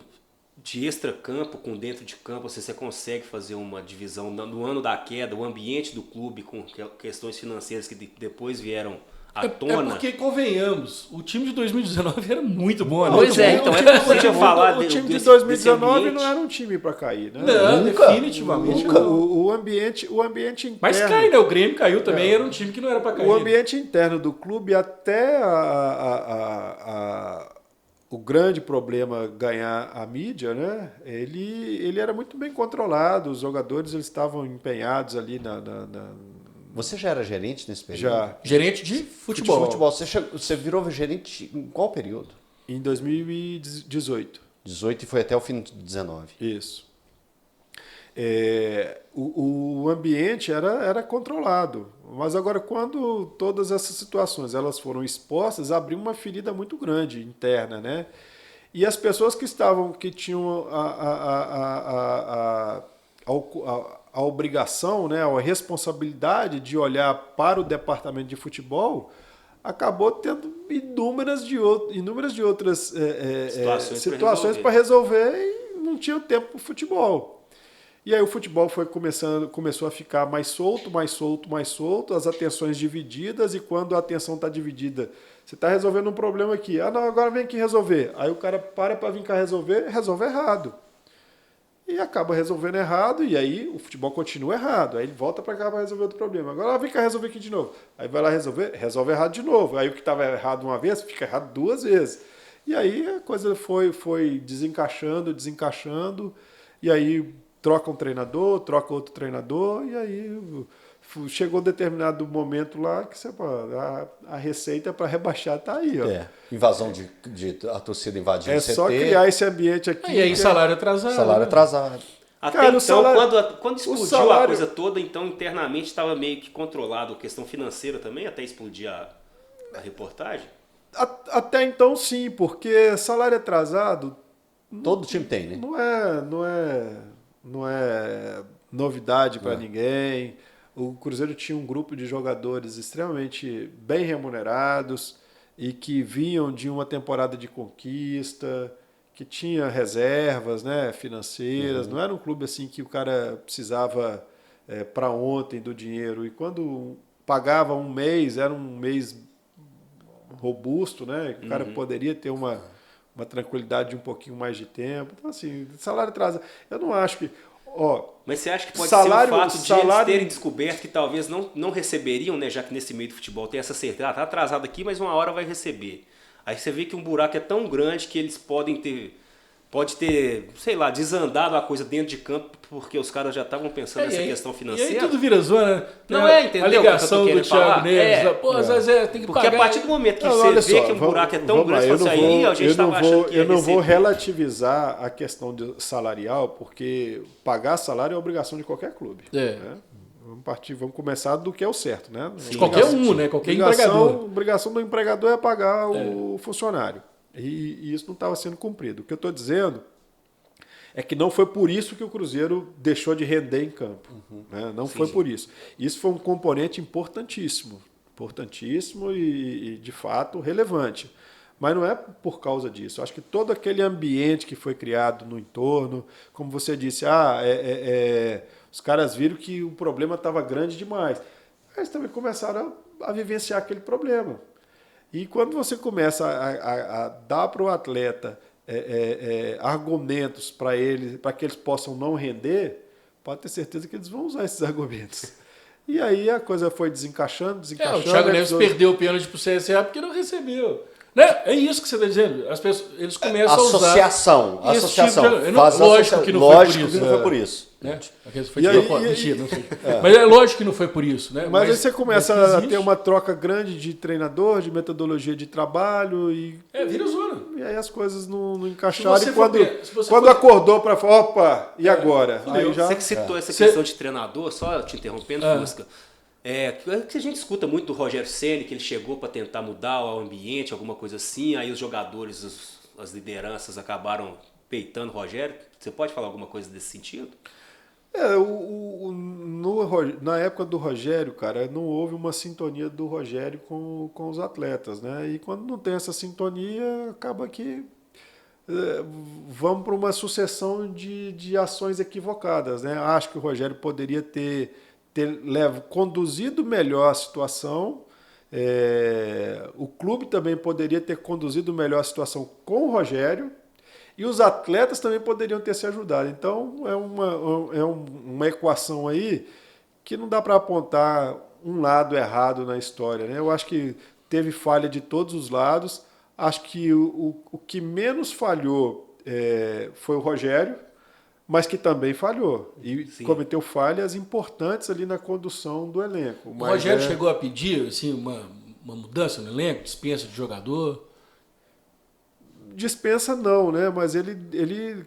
de extracampo com dentro de campo, você consegue fazer uma divisão no ano da queda, o ambiente do clube com questões financeiras que depois vieram à tona. É porque, convenhamos, o time de 2019 era muito bom. Né? Pois é, então é possível falar o time de 2019 não era um time para cair, né? Não, definitivamente Nunca. não. O ambiente interno... Mas cai, né? O Grêmio caiu também, era um time que não era para cair. O ambiente interno do clube, até o grande problema ganhar a mídia, né? Ele era muito bem controlado, os jogadores eles estavam empenhados ali Você já era gerente nesse período? já Gerente de futebol. Você virou gerente em qual período? em 2018. 18 e foi até o fim de 19. Isso. O ambiente era controlado, mas agora quando todas essas situações elas foram expostas, abriu uma ferida muito grande interna, né? E as pessoas que tinham a obrigação, né, a responsabilidade de olhar para o departamento de futebol, acabou tendo inúmeras de outras situações para resolver e não tinha tempo para o futebol. E aí o futebol começou a ficar mais solto, as atenções divididas, e quando a atenção está dividida, você está resolvendo um problema aqui, não, agora vem aqui resolver. Aí o cara para vir cá resolve errado. E acaba resolvendo errado, e aí o futebol continua errado. Aí ele volta para cá para resolver outro problema. Agora vem cá resolver aqui de novo. Aí vai lá resolve errado de novo. Aí o que estava errado uma vez, fica errado duas vezes. E aí a coisa foi desencaixando, e aí troca um treinador, troca outro treinador, e aí chegou um determinado momento lá que a receita para rebaixar está aí. Ó. Invasão a torcida invadindo o CT. É só criar esse ambiente aqui. E aí salário atrasado. Salário atrasado. Até Cara, então, quando explodiu a coisa toda, então internamente estava meio que controlado a questão financeira também, até explodir a reportagem? Até então sim, porque salário atrasado... Todo time tem, né? Não é novidade para ninguém. O Cruzeiro tinha um grupo de jogadores extremamente bem remunerados e que vinham de uma temporada de conquista, que tinha reservas, né, financeiras. Não era um clube assim que o cara precisava para ontem do dinheiro. E quando pagava um mês, era um mês robusto, né? O cara poderia ter uma tranquilidade de um pouquinho mais de tempo. Então, assim, salário atrasado. Eu não acho que... Mas você acha que pode ser o fato de eles terem descoberto que talvez não receberiam, né? Já que nesse meio do futebol tem essa certeza, tá atrasado aqui, mas uma hora vai receber. Aí você vê que um buraco é tão grande que eles pode ter, sei lá, desandado a coisa dentro de campo, porque os caras já estavam pensando nessa questão financeira. E aí tudo vira zona. Não entendeu? A ligação do Thiago Neves. Pô, Zé, tem que porque pagar. A partir do momento que você vê que um buraco é tão grande, você aí, a gente estava achando que ia Eu não vou receber. relativizar a questão salarial, porque pagar salário é obrigação de qualquer clube. Né? Vamos começar do que é o certo, né? De qualquer né? Qualquer empregador. Obrigação do empregador é pagar o funcionário. E isso não estava sendo cumprido. O que eu estou dizendo é que não foi por isso que o Cruzeiro deixou de render em campo. Né? Não foi por isso. Isso foi um componente importantíssimo, importantíssimo e, de fato, relevante. Mas não é por causa disso. Eu acho que todo aquele ambiente que foi criado no entorno, como você disse, os caras viram que o problema estava grande demais. Eles também começaram a vivenciar aquele problema. E quando você começa a dar para o atleta argumentos para que eles possam não render, pode ter certeza que eles vão usar esses argumentos. E aí a coisa foi desencaixando. O Thiago Neves perdeu o pênalti para o CSA porque não recebeu. Né? É isso que você está dizendo. As pessoas, eles começam a usar... Associação. Lógico que não foi por isso. Né? Mentira, não foi. Mas é lógico que não foi por isso. Né? Mas aí você começa a ter uma troca grande de treinador, de metodologia de trabalho e... vira zona. E aí as coisas não encaixaram. E quando acordou para falar, opa, e agora? Aí já... Você que citou essa questão de treinador, só te interrompendo, Fusca. Que a gente escuta muito do Rogério Ceni, que ele chegou para tentar mudar o ambiente, alguma coisa assim, aí os jogadores, as lideranças acabaram peitando o Rogério. Você pode falar alguma coisa desse sentido? Na época do Rogério, cara, não houve uma sintonia do Rogério com os atletas, né? E quando não tem essa sintonia, acaba que vamos para uma sucessão de ações equivocadas, né? Acho que o Rogério poderia ter conduzido melhor a situação. O clube também poderia ter conduzido melhor a situação com o Rogério e os atletas também poderiam ter se ajudado. Então é uma equação aí que não dá para apontar um lado errado na história, né? Eu acho que teve falha de todos os lados. Acho que o que menos falhou foi o Rogério, mas que também falhou e cometeu falhas importantes ali na condução do elenco. O Rogério chegou a pedir assim, uma mudança no elenco, dispensa de jogador? Dispensa não, né? Mas ele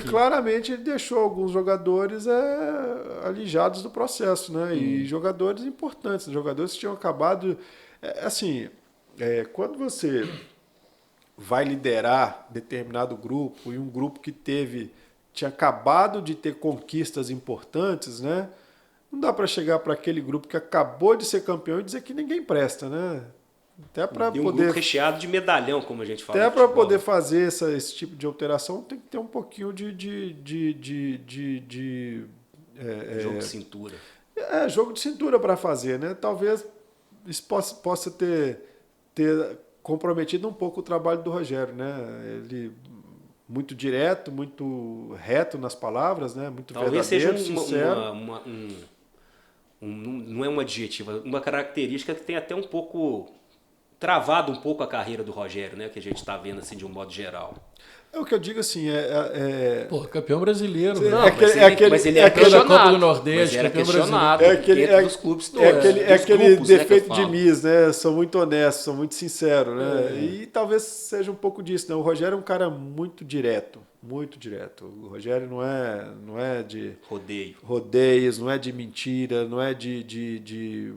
claramente deixou alguns jogadores alijados do processo, né? E jogadores importantes, jogadores que tinham acabado... quando você vai liderar determinado grupo e um grupo que tinha acabado de ter conquistas importantes, né? Não dá para chegar para aquele grupo que acabou de ser campeão e dizer que ninguém presta, né? Até para poder grupo recheado de medalhão, como a gente fala. Até para poder fazer esse tipo de alteração tem que ter um pouquinho de jogo de cintura. Jogo de cintura para fazer, né? Talvez isso possa ter comprometido um pouco o trabalho do Rogério, né? Ele muito direto, muito reto nas palavras, né? Muito talvez verdadeiro, seja sincero. Não é uma adjetiva, uma característica que tem até um pouco travado um pouco a carreira do Rogério, né? Que a gente está vendo assim de um modo geral. O que eu digo assim campeão brasileiro. Mas ele é questionado. Copa do Nordeste, era campeão questionado brasileiro. Dos clubes todos. Aquele defeito de Miss, né? São muito honestos, são muito sinceros, né? E talvez seja um pouco disso, né? O Rogério é um cara muito direto. Muito direto. O Rogério não é de rodeios, não é de mentira, não é de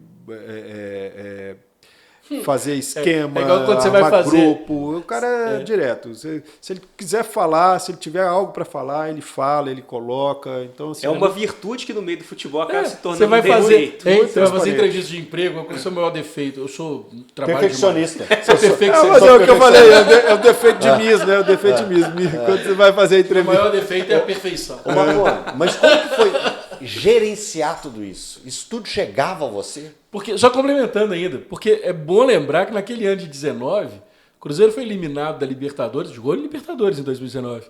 fazer esquema, igual quando você vai fazer grupo. O cara é direto. Se ele quiser falar, se ele tiver algo para falar, ele fala, ele coloca. Então, assim, uma virtude que no meio do futebol acaba se tornando você vai fazer, defeito. Você vai fazer entrevista de emprego, qual é o seu maior defeito? Eu sou perfeccionista. Mas é o que eu falei, é o defeito de Miss, né? O defeito de Miss. Quando você vai fazer a entrevista. O maior defeito é a perfeição. Mas como que foi gerenciar tudo isso? Isso tudo chegava a você? Porque, só complementando ainda, porque é bom lembrar que naquele ano de 19, o Cruzeiro foi eliminado da Libertadores, jogou em Libertadores em 2019,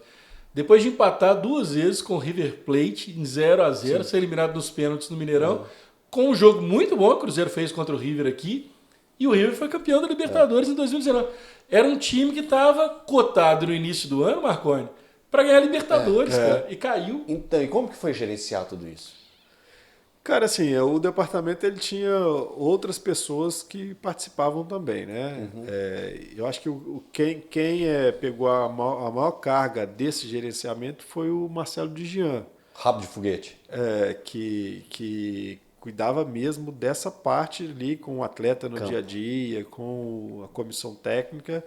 depois de empatar 2 vezes com o River Plate em 0-0, ser eliminado nos pênaltis no Mineirão, com um jogo muito bom que o Cruzeiro fez contra o River aqui, e o River foi campeão da Libertadores em 2019. Era um time que estava cotado no início do ano, Marconi, para ganhar a Libertadores, cara, e caiu. Então, e como que foi gerenciar tudo isso? Cara, assim, o departamento ele tinha outras pessoas que participavam também, né? Eu acho que quem pegou a maior carga desse gerenciamento foi o Marcelo Digian. Rabo de foguete. Que cuidava mesmo dessa parte ali com o atleta no dia a dia, com a comissão técnica,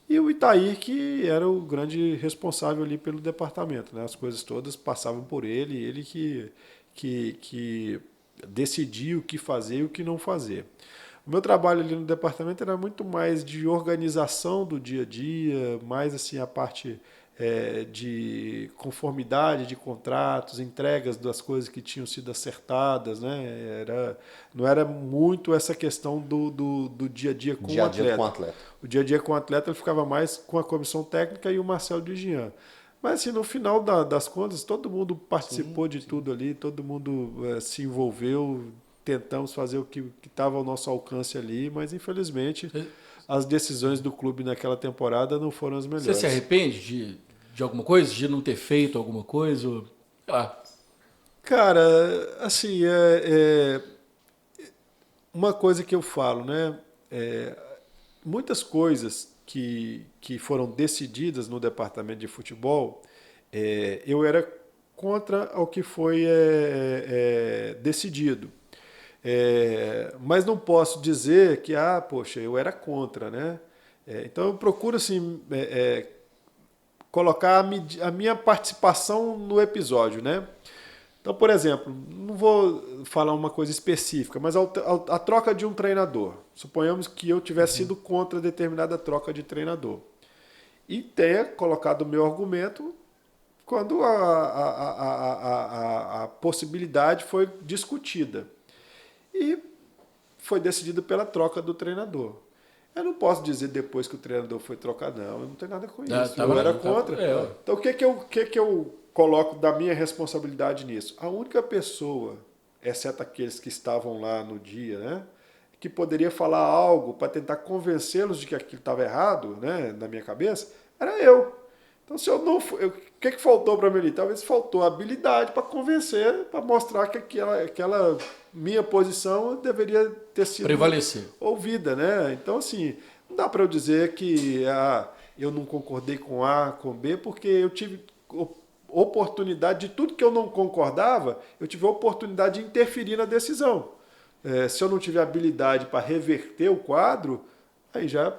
e o Itair, que era o grande responsável ali pelo departamento, né? As coisas todas passavam por ele que decidir o que fazer e o que não fazer. O meu trabalho ali no departamento era muito mais de organização do dia a dia, mais assim a parte de conformidade de contratos, entregas das coisas que tinham sido acertadas, né? Não era muito essa questão do dia a dia com o atleta. O dia a dia com o atleta ele ficava mais com a comissão técnica e o Marcelo de Jean. Mas assim, no final das contas, todo mundo participou de tudo ali, todo mundo se envolveu, tentamos fazer o que estava ao nosso alcance ali, mas infelizmente as decisões do clube naquela temporada não foram as melhores. Você se arrepende de alguma coisa, de não ter feito alguma coisa? Ou, sei lá. Cara, assim, uma coisa que eu falo, né? Muitas coisas que foram decididas no departamento de futebol, eu era contra o que foi decidido. Mas não posso dizer que, poxa, eu era contra, né? Então eu procuro, assim, colocar a minha participação no episódio, né? Então, por exemplo, não vou falar uma coisa específica, mas a troca de um treinador. Suponhamos que eu tivesse sido contra determinada troca de treinador. E tenha colocado o meu argumento quando a possibilidade foi discutida. E foi decidido pela troca do treinador. Eu não posso dizer depois que o treinador foi trocado, não. Eu não tenho nada com isso. Eu era contra. Então, o que eu coloco da minha responsabilidade nisso? A única pessoa, exceto aqueles que estavam lá no dia, né, que poderia falar algo para tentar convencê-los de que aquilo estava errado, né, na minha cabeça, era eu. Então, se eu não... O que faltou para mim ali? Talvez faltou habilidade para convencer, para mostrar que aquela minha posição deveria ter sido ouvida, né? Então, assim, não dá para eu dizer que eu não concordei com A, com B, porque eu tive oportunidade de tudo que eu não concordava, eu tive a oportunidade de interferir na decisão. Se eu não tiver habilidade para reverter o quadro, aí já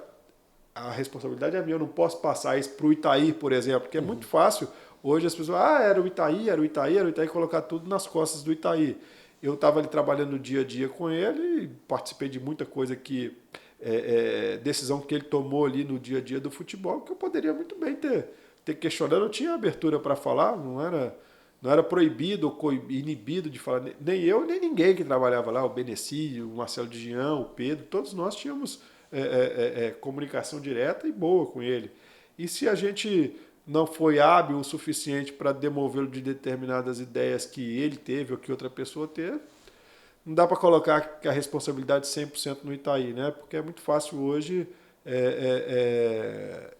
a responsabilidade é minha. Eu não posso passar isso para o Itaí, por exemplo, porque é muito fácil. Hoje as pessoas, era o Itaí, colocar tudo nas costas do Itaí. Eu estava ali trabalhando no dia a dia com ele e participei de muita coisa que, decisão que ele tomou ali no dia a dia do futebol, que eu poderia muito bem ter questionado. Eu tinha abertura para falar, não era proibido ou inibido de falar, nem eu, nem ninguém que trabalhava lá, o Beneci, o Marcelo de Jean, o Pedro, todos nós tínhamos comunicação direta e boa com ele. E se a gente não foi hábil o suficiente para demovê-lo de determinadas ideias que ele teve ou que outra pessoa teve, não dá para colocar a responsabilidade 100% no Itaí, né? Porque é muito fácil hoje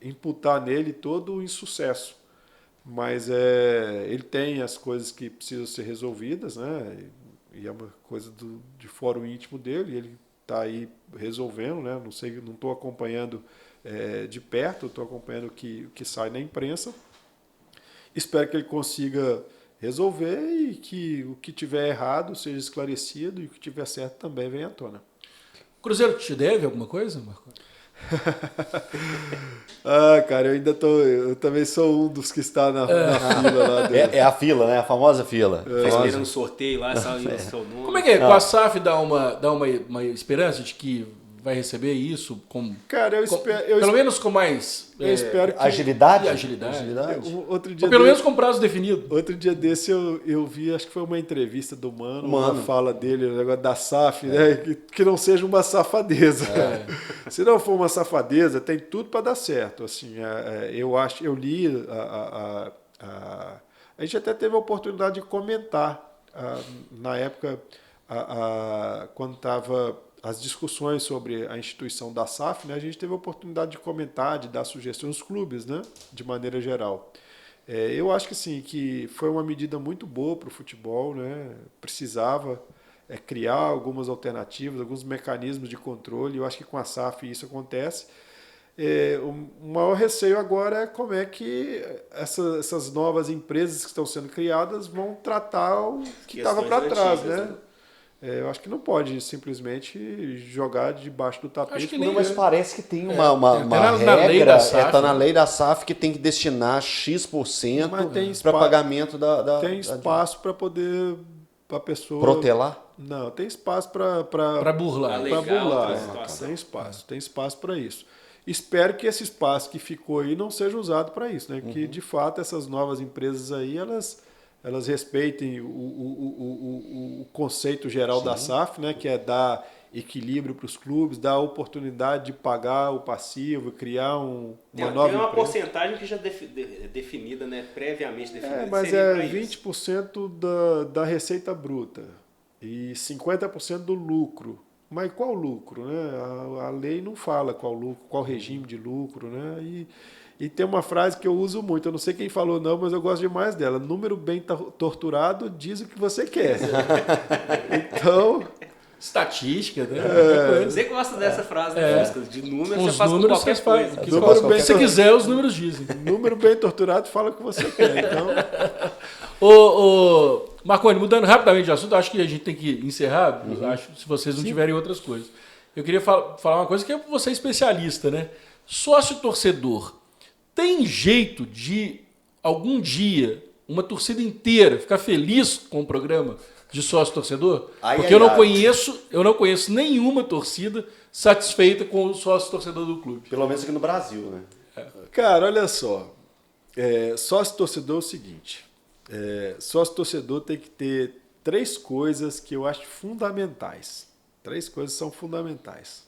imputar nele todo o insucesso. Mas ele tem as coisas que precisam ser resolvidas, né? E é uma coisa de fórum íntimo dele, e ele está aí resolvendo, né? Não sei, não estou acompanhando de perto, estou acompanhando o que sai na imprensa. Espero que ele consiga resolver e que o que tiver errado seja esclarecido e o que tiver certo também venha à tona. O Cruzeiro te deve alguma coisa, Marco? Cara, eu também sou um dos que está na fila lá dele. É a fila, né? A famosa fila. Tá esperando um sorteio lá, sabe o seu nome. Como é que é? Com a SAF dá uma esperança de que vai receber isso com... Cara, pelo menos com mais... Eu espero que... Agilidade? Outro dia ou pelo menos com prazo definido. Outro dia desse eu vi, acho que foi uma entrevista do Mano, uma fala dele, o negócio da SAF, né? Que não seja uma safadeza. Se não for uma safadeza, tem tudo para dar certo. Assim, eu li, a gente até teve a oportunidade de comentar na época, quando estava as discussões sobre a instituição da SAF, né, a gente teve a oportunidade de comentar, de dar sugestões aos clubes, né, de maneira geral. Eu acho que sim, que foi uma medida muito boa para o futebol, né, precisava criar algumas alternativas, alguns mecanismos de controle. Eu acho que com a SAF isso acontece. O maior receio agora é como é que essas novas empresas que estão sendo criadas vão tratar o que estava para trás, né? Eu acho que não pode simplesmente jogar debaixo do tapete. Não, mas parece que tem uma regra, está na lei da SAF que tem que destinar X% para pagamento da... Tem espaço para poder para pessoa... Protelar? Não, tem espaço para burlar. Legal, burlar. outra situação. Tem espaço para isso. Espero que esse espaço que ficou aí não seja usado para isso, né? Que de fato essas novas empresas aí elas respeitem o conceito geral da SAF, né? Que é dar equilíbrio para os clubes, dar a oportunidade de pagar o passivo, criar uma nova Tem uma empresa. porcentagem que já é definida, né? Previamente definida. Mas seria é pra isso. 20% da receita bruta e 50% do lucro. Mas qual lucro, né? A lei não fala qual lucro, qual regime de lucro, né? E tem uma frase que eu uso muito, eu não sei quem falou não, mas eu gosto demais dela. Número bem torturado diz o que você quer. Então... Estatística, né? Você gosta dessa frase, né, Fusca? De números, Os você faz com números qualquer você faz. coisa. Que Número se bem você quiser, os números dizem. Número bem torturado fala o que você quer. Então, Ô, Marconi, mudando rapidamente de assunto, acho que a gente tem que encerrar, acho, se vocês não tiverem outras coisas. Eu queria falar uma coisa que você é especialista, né? Sócio-torcedor, tem jeito de, algum dia, uma torcida inteira ficar feliz com o programa de sócio-torcedor? Porque eu não conheço nenhuma torcida satisfeita com o sócio-torcedor do clube. Pelo menos aqui no Brasil, né? cara, olha só. Sócio-torcedor é o seguinte. Sócio-torcedor tem que ter 3 coisas que eu acho fundamentais. 3 coisas são fundamentais.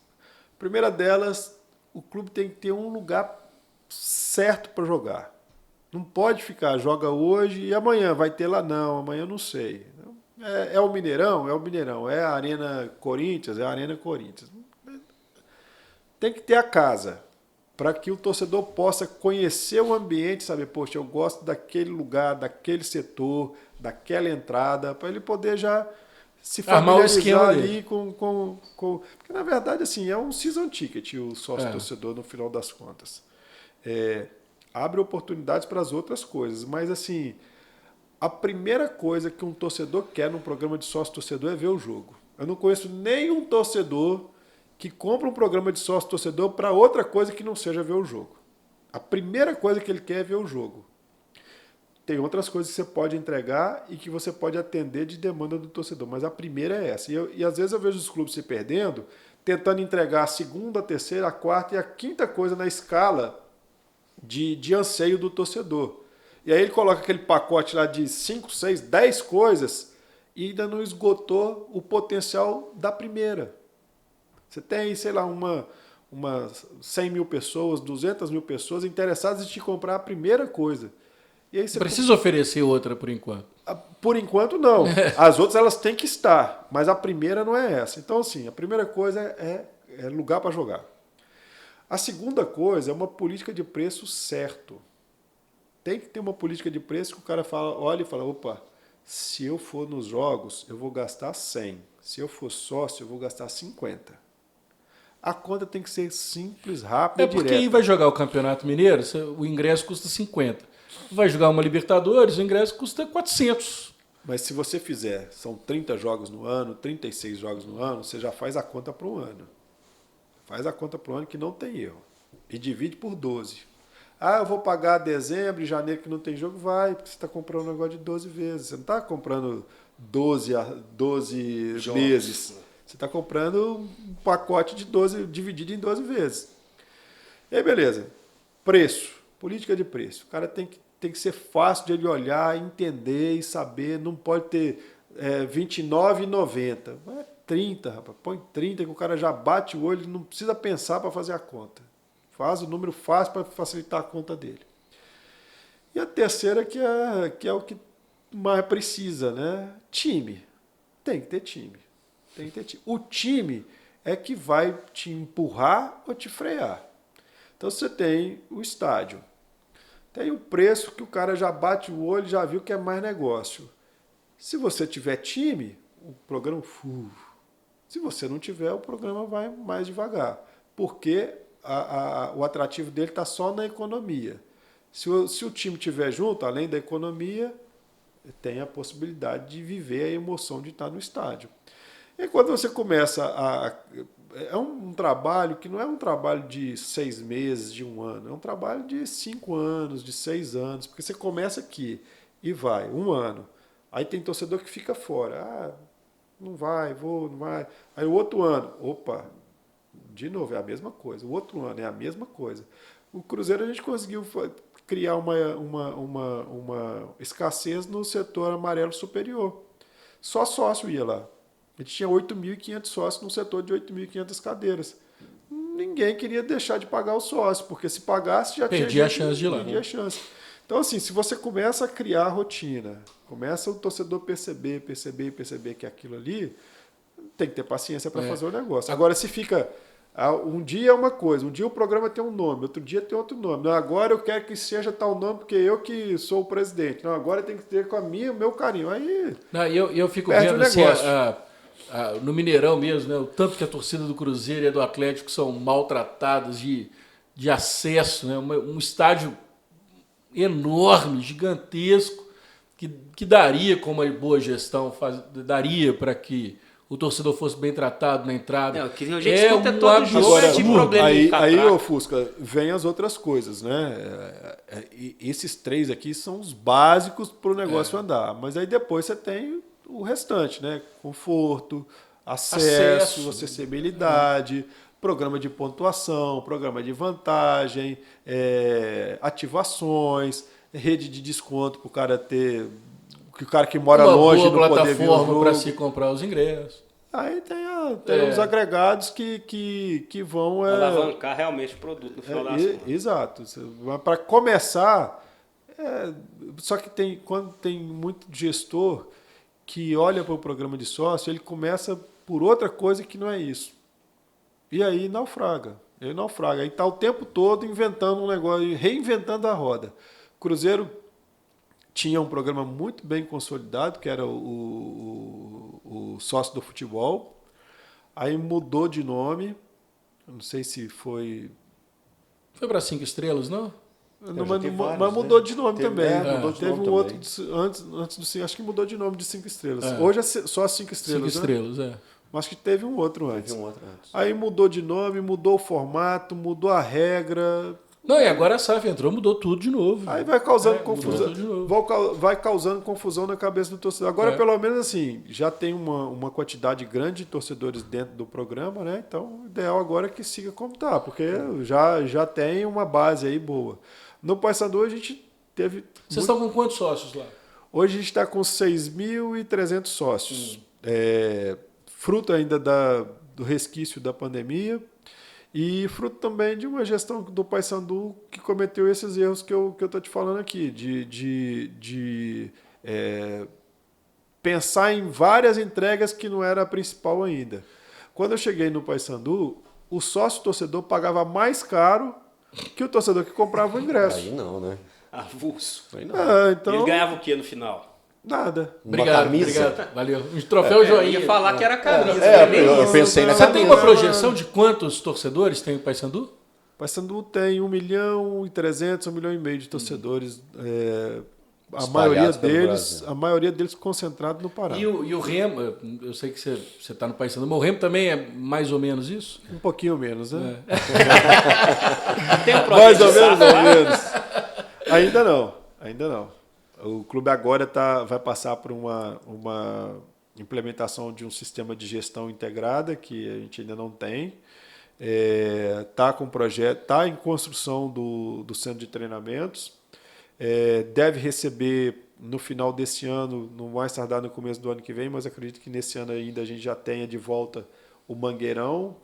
A primeira delas, o clube tem que ter um lugar certo para jogar. Não pode ficar, joga hoje e amanhã vai ter lá não, amanhã eu não sei. É o Mineirão? É o Mineirão. É a Arena Corinthians? É a Arena Corinthians. Tem que ter a casa, para que o torcedor possa conhecer o ambiente, saber, poxa, eu gosto daquele lugar, daquele setor, daquela entrada, para ele poder já se Armar o familiarizar esquema ali dele. com... Porque, na verdade, assim, é um season ticket o sócio-torcedor, no final das contas. Abre oportunidades para as outras coisas, mas, assim, a primeira coisa que um torcedor quer num programa de sócio-torcedor é ver o jogo. Eu não conheço nenhum torcedor que compra um programa de sócio-torcedor para outra coisa que não seja ver o jogo. A primeira coisa que ele quer é ver o jogo. Tem outras coisas que você pode entregar e que você pode atender de demanda do torcedor, mas a primeira é essa. E às vezes eu vejo os clubes se perdendo, tentando entregar a segunda, a terceira, a quarta e a quinta coisa na escala de anseio do torcedor. E aí ele coloca aquele pacote lá de 5, 6, 10 coisas e ainda não esgotou o potencial da primeira. Você tem, sei lá, uma 100 mil pessoas, 200 mil pessoas interessadas em te comprar a primeira coisa. E aí você Precisa oferecer outra por enquanto. Por enquanto, não. As outras elas têm que estar, mas a primeira não é essa. Então, assim, a primeira coisa é lugar para jogar. A segunda coisa é uma política de preço certo. Tem que ter uma política de preço que o cara olha e fala, opa, se eu for nos jogos, eu vou gastar 100. Se eu for sócio, eu vou gastar 50. A conta tem que ser simples, rápida e direta. Porque aí vai jogar o Campeonato Mineiro, o ingresso custa 50. Vai jogar uma Libertadores, o ingresso custa 400. Mas se você fizer, são 30 jogos no ano, 36 jogos no ano, você já faz a conta para um ano. Faz a conta para o ano que não tem erro. E divide por 12. Eu vou pagar dezembro e janeiro que não tem jogo? Vai, porque você está comprando um negócio de 12 vezes. Você não está comprando 12 meses. Você está comprando um pacote de 12 dividido em 12 vezes. E aí, beleza. Preço. Política de preço. O cara tem que ser fácil de ele olhar, entender e saber. Não pode ter R$29,90. É 30, rapaz. Põe 30 que o cara já bate o olho, não precisa pensar para fazer a conta. Faz o número fácil para facilitar a conta dele. E a terceira que é o que mais precisa, né? Time. Tem que ter time. Tem que ter time. O time é que vai te empurrar ou te frear. Então você tem o estádio. Tem o preço que o cara já bate o olho, já viu que é mais negócio. Se você tiver time, o programa... Se você não tiver, o programa vai mais devagar. Porque o atrativo dele está só na economia. Se o time estiver junto, além da economia, tem a possibilidade de viver a emoção de estar no estádio. E quando você começa é um trabalho que não é um trabalho de 6 meses, de 1 ano. É um trabalho de 5 anos, de 6 anos. Porque você começa aqui e vai 1 ano. Aí tem torcedor que fica fora. Não vai, não vai. Aí o outro ano, opa, de novo, é a mesma coisa. O outro ano é a mesma coisa. O Cruzeiro a gente conseguiu criar uma escassez no setor amarelo superior. Só sócio ia lá. A gente tinha 8.500 sócios num setor de 8.500 cadeiras. Ninguém queria deixar de pagar o sócio, porque se pagasse já perdia a chance de ir lá. Perdia a chance. Então, assim, se você começa a criar a rotina, começa o torcedor perceber que aquilo ali, tem que ter paciência para fazer o negócio. Agora, se fica... Um dia é uma coisa, um dia o programa tem um nome, outro dia tem outro nome. Não, agora eu quero que seja tal nome porque eu que sou o presidente. Não, agora tem que ter com o meu carinho. Aí eu fico perde vendo o assim, negócio. no Mineirão mesmo, né, o tanto que a torcida do Cruzeiro e do Atlético são maltratadas de acesso, né, um estádio enorme, gigantesco, que daria, com uma boa gestão, daria para que o torcedor fosse bem tratado na entrada. Que a gente escuta todo jogo agora, de problema. Aí, ô Fusca, vem as outras coisas, né? Esses 3 aqui são os básicos para o negócio andar. Mas aí depois você tem o restante, né? Conforto, acesso, acessibilidade, programa de pontuação, programa de vantagem, ativações, rede de desconto para o cara ter... que o cara que mora longe não poder ver o jogo. Para se comprar os ingressos. Aí tem os agregados que vão... alavancar realmente o produto no final das contas. Exato. Para começar, só que quando tem muito gestor que olha para o programa de sócio, ele começa por outra coisa que não é isso. E aí naufraga. Aí está o tempo todo inventando um negócio, reinventando a roda. Cruzeiro tinha um programa muito bem consolidado, que era o sócio do futebol. Aí mudou de nome. Eu não sei se foi... Foi para 5 estrelas, não? Mas mudou de nome também. Teve um outro antes do 5, acho que mudou de nome de 5 estrelas. Hoje é só 5 estrelas. 5 estrelas, Mas que teve um outro antes. Teve um outro antes. Aí mudou de nome, mudou o formato, mudou a regra. Não, e agora a SAF entrou, mudou tudo de novo. Aí vai causando confusão. Mudou tudo de novo. Vai causando confusão na cabeça do torcedor. Agora, pelo menos assim, já tem uma quantidade grande de torcedores dentro do programa, né? Então, o ideal agora é que siga como tá, porque já tem uma base aí boa. No Paysandu a gente teve... Vocês estão com quantos sócios lá? Hoje a gente está com 6.300 sócios. Fruto ainda do resquício da pandemia e fruto também de uma gestão do Paysandu que cometeu esses erros que eu estou te falando aqui, de pensar em várias entregas que não era a principal ainda. Quando eu cheguei no Paysandu, o sócio torcedor pagava mais caro que o torcedor que comprava o ingresso. Aí não, né? Avulso. Aí não. Então, Ele ganhava o que no final? nada. Obrigado. Valeu. Um troféu joinha. Eu ia falar que era camisa. Eu pensei na Você tem uma camisa. projeção de quantos torcedores tem o Paysandu? Paysandu tem 1.300.000, 1,5 milhão de torcedores. A Espalhados maioria pelo deles, Brasil. a maioria deles concentrado no Pará. E o Remo, eu sei que você está no Paysandu, mas o Remo também é mais ou menos isso? Um pouquinho menos, né? Tem um Mais projeto ou de menos, SAF ou menos. Ainda não. O clube agora vai passar por uma implementação de um sistema de gestão integrada que a gente ainda não tem. Está com projeto, está em construção do centro de treinamentos. Deve receber no final desse ano, no mais tardar no começo do ano que vem, mas acredito que nesse ano ainda a gente já tenha de volta o Mangueirão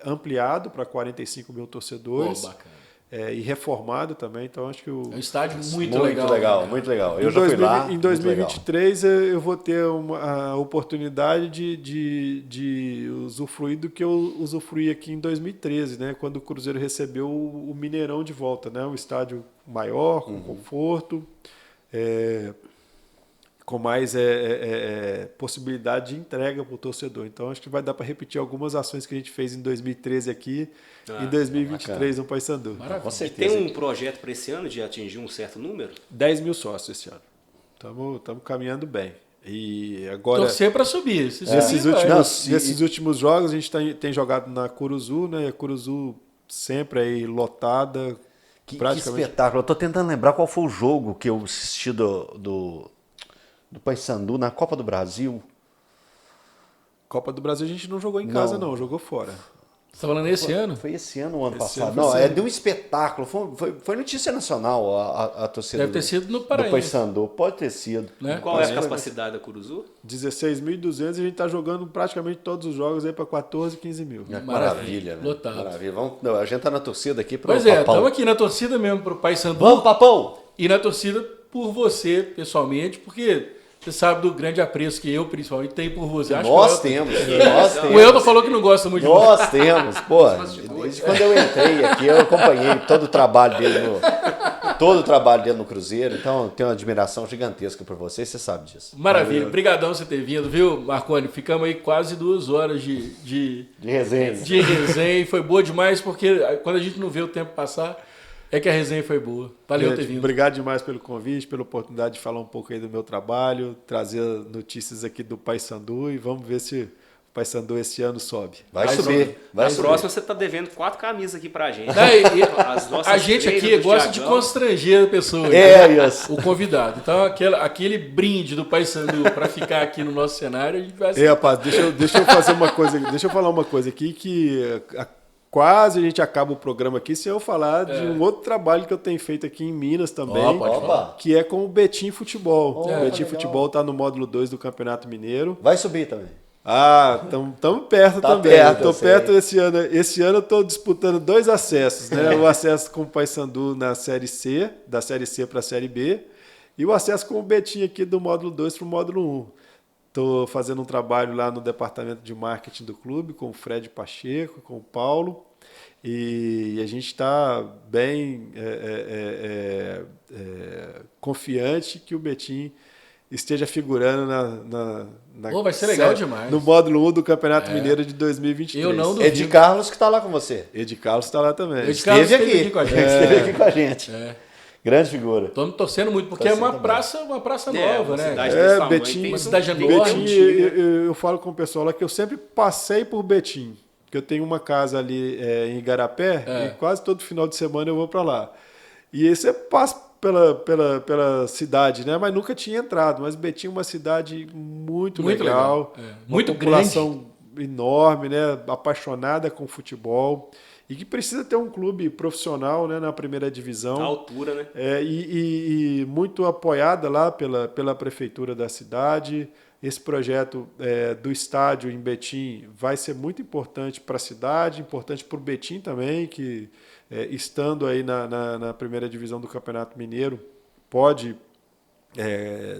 ampliado para 45 mil torcedores. Bacana. E reformado também, então acho que É um estádio muito Muito legal. muito legal. Eu já fui lá. Em muito 2023 eu vou ter a oportunidade de usufruir do que eu usufruí aqui em 2013, né? Quando o Cruzeiro recebeu o Mineirão de volta, né? Um estádio maior, com conforto, com mais possibilidade de entrega para o torcedor. Então acho que vai dar para repetir algumas ações que a gente fez em 2013 aqui em 2023 no Paysandu. legal. Com E certeza. tem um projeto para esse ano de atingir um certo número? 10 mil sócios esse ano. Estamos caminhando bem. E agora, Torcer para subir. nesses últimos jogos, a gente tem jogado na Curuzu, né? A Curuzu sempre aí lotada. Que praticamente. espetáculo. Eu tô tentando lembrar qual foi o jogo que eu assisti do do Paysandu na Copa do Brasil. Copa do Brasil a gente não jogou em casa, não, jogou fora. Você tá falando esse ano? Foi esse ano ou ano Esse passado? ano foi Não, esse ano. de um espetáculo. Foi notícia nacional a torcida Deve ter sido no do Paraíba. Paysandu. Pode ter sido. Né? Qual é a capacidade da Curuzu? 16.200 e a gente está jogando praticamente todos os jogos aí para 14, 15 mil. Maravilha, né? Lotado. Maravilha. A gente tá na torcida aqui pro Pois é, Papão. estamos aqui na torcida mesmo pro Paysandu. Vamos, Papão! E na torcida por você, pessoalmente, porque você sabe do grande apreço que eu, principalmente, tenho por você. Acho Nós que temos. Nós o temos. Elton falou que não gosta muito de você. Nós temos, pô, desde quando eu entrei aqui, eu acompanhei todo o trabalho dele no Cruzeiro, então eu tenho uma admiração gigantesca por você sabe disso. Maravilha, brigadão você ter vindo, viu, Marconi? Ficamos aí quase 2 horas de resenha. resenha e foi boa demais, porque quando a gente não vê o tempo passar, é que a resenha foi boa. Valeu ter vindo. Obrigado demais pelo convite, pela oportunidade de falar um pouco aí do meu trabalho, trazer notícias aqui do Paysandu e vamos ver se o Paysandu esse ano sobe. Vai subir. Na próxima você tá devendo 4 camisas aqui pra gente. As nossas a gente aqui gosta de constranger a pessoa. Isso. O convidado. Então, aquele brinde do Paysandu para ficar aqui no nosso cenário, a gente vai rapaz, deixa eu fazer uma coisa, deixa eu falar uma coisa aqui que quase a gente acaba o programa aqui sem eu falar de um outro trabalho que eu tenho feito aqui em Minas também, que é com o Betim Futebol. O Betim Futebol está no módulo 2 do Campeonato Mineiro. Vai subir também. Estamos perto também. Estou perto esse ano. Esse ano eu estou disputando 2 acessos, né? O acesso com o Paysandu na Série C, da Série C para a Série B, e o acesso com o Betim aqui do módulo 2 para o módulo 1. Estou fazendo um trabalho lá no departamento de marketing do clube, com o Fred Pacheco, com o Paulo, e a gente está bem confiante que o Betim esteja figurando vai ser legal demais. No módulo 1 do Campeonato Mineiro de 2023. Eu não duvido. Edi Carlos que está lá com você. Edi Carlos está lá também. Esteve aqui com a gente. Esteve aqui com a gente. Grande figura. Estamos torcendo muito, porque é uma praça nova, né? Betim, uma cidade enorme. Betim, eu falo com o pessoal lá que eu sempre passei por Betim, que eu tenho uma casa ali em Igarapé e quase todo final de semana eu vou para lá. E aí você passa pela cidade, né? Mas nunca tinha entrado. Mas Betim é uma cidade muito legal. Muito população enorme, né? Apaixonada com futebol. E que precisa ter um clube profissional, né, na primeira divisão. À altura, né? E muito apoiada lá pela prefeitura da cidade. Esse projeto do estádio em Betim vai ser muito importante para a cidade, importante para o Betim também, que estando aí na primeira divisão do Campeonato Mineiro, pode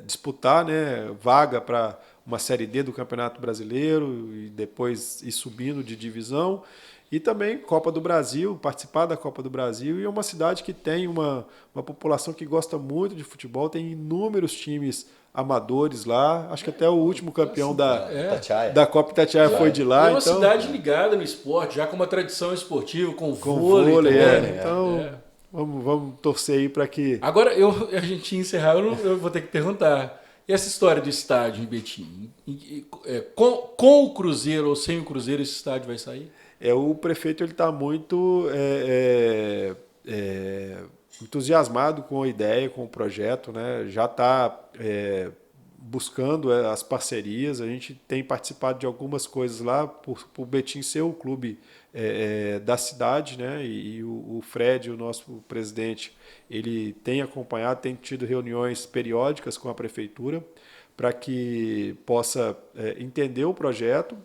disputar, né, vaga para uma Série D do Campeonato Brasileiro e depois ir subindo de divisão. E também Copa do Brasil, participar da Copa do Brasil. E é uma cidade que tem uma população que gosta muito de futebol, tem inúmeros times amadores lá. Acho que até o último campeão da Copa Itatiaia foi de lá. É uma cidade ligada no esporte, já com uma tradição esportiva, com vôlei. Então, vamos torcer aí para que... Agora, a gente encerrar, eu vou ter que perguntar. E essa história do estádio em Betim? Com o Cruzeiro ou sem o Cruzeiro, esse estádio vai sair? O prefeito está muito entusiasmado com a ideia, com o projeto, né? Já está buscando as parcerias. A gente tem participado de algumas coisas lá, por Betim ser o clube da cidade, né? E o Fred, o nosso presidente, ele tem acompanhado, tem tido reuniões periódicas com a prefeitura para que possa entender o projeto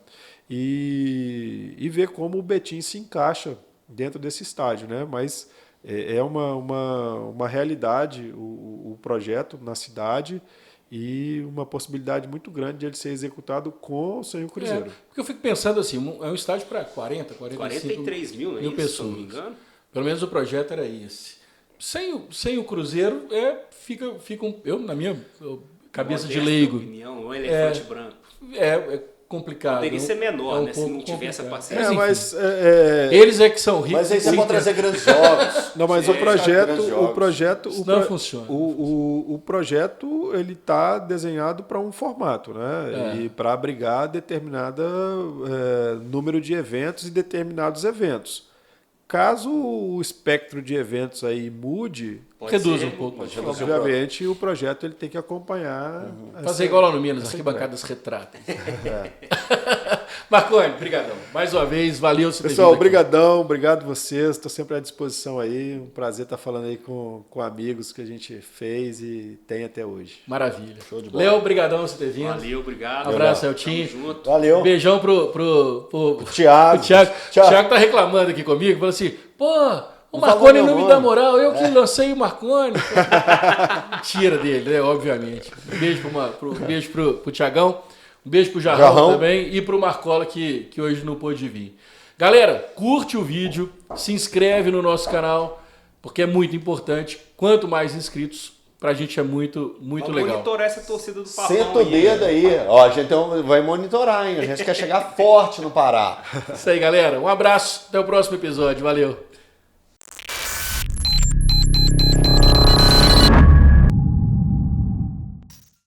e ver como o Betim se encaixa dentro desse estádio, né? Mas é uma realidade o projeto na cidade e uma possibilidade muito grande de ele ser executado com ou sem o Cruzeiro. Porque eu fico pensando assim, é um estádio para 43 mil, mil pessoas. Se não me engano. Pelo menos o projeto era esse. Sem o Cruzeiro, eu na minha cabeça de leigo. Opinião, um elefante branco. É complicado. Poderia ser menor, né? Se não tivesse a parceria. Eles que são ricos. Mas aí você pode trazer grandes jogos. Não, mas o projeto não funciona. O projeto ele está desenhado para um formato, né? E para abrigar determinado número de eventos e determinados eventos. caso o espectro de eventos aí mude, Reduz um pouco. obviamente o projeto ele tem que acompanhar. Fazer igual lá no Minas, arquibancadas retratam. Marconi, brigadão. Mais uma vez, valeu. Pessoal, obrigadão, obrigado vocês. Estou sempre à disposição aí. Um prazer estar falando aí com amigos que a gente fez e tem até hoje. Maravilha. Léo, obrigadão por você ter vindo. Valeu, obrigado. Um abraço, Eltinho. Tamo junto. Valeu. Beijão pro Thiago. O Thiago tá reclamando aqui comigo, falou assim, pô, o Marconi não me dá moral, eu que lancei o Marconi. Mentira dele, né? Obviamente. Um beijo pro Thiagão, um beijo pro Jarrão também e pro Marcola que hoje não pôde vir. Galera, curte o vídeo, se inscreve no nosso canal, porque é muito importante. Quanto mais inscritos, pra gente é muito Vamos legal. monitorar essa torcida do Papão. Senta o dedo aí. Ó, a gente vai monitorar, hein? A gente quer chegar forte no Pará. Isso aí, galera. Um abraço. Até o próximo episódio. Valeu.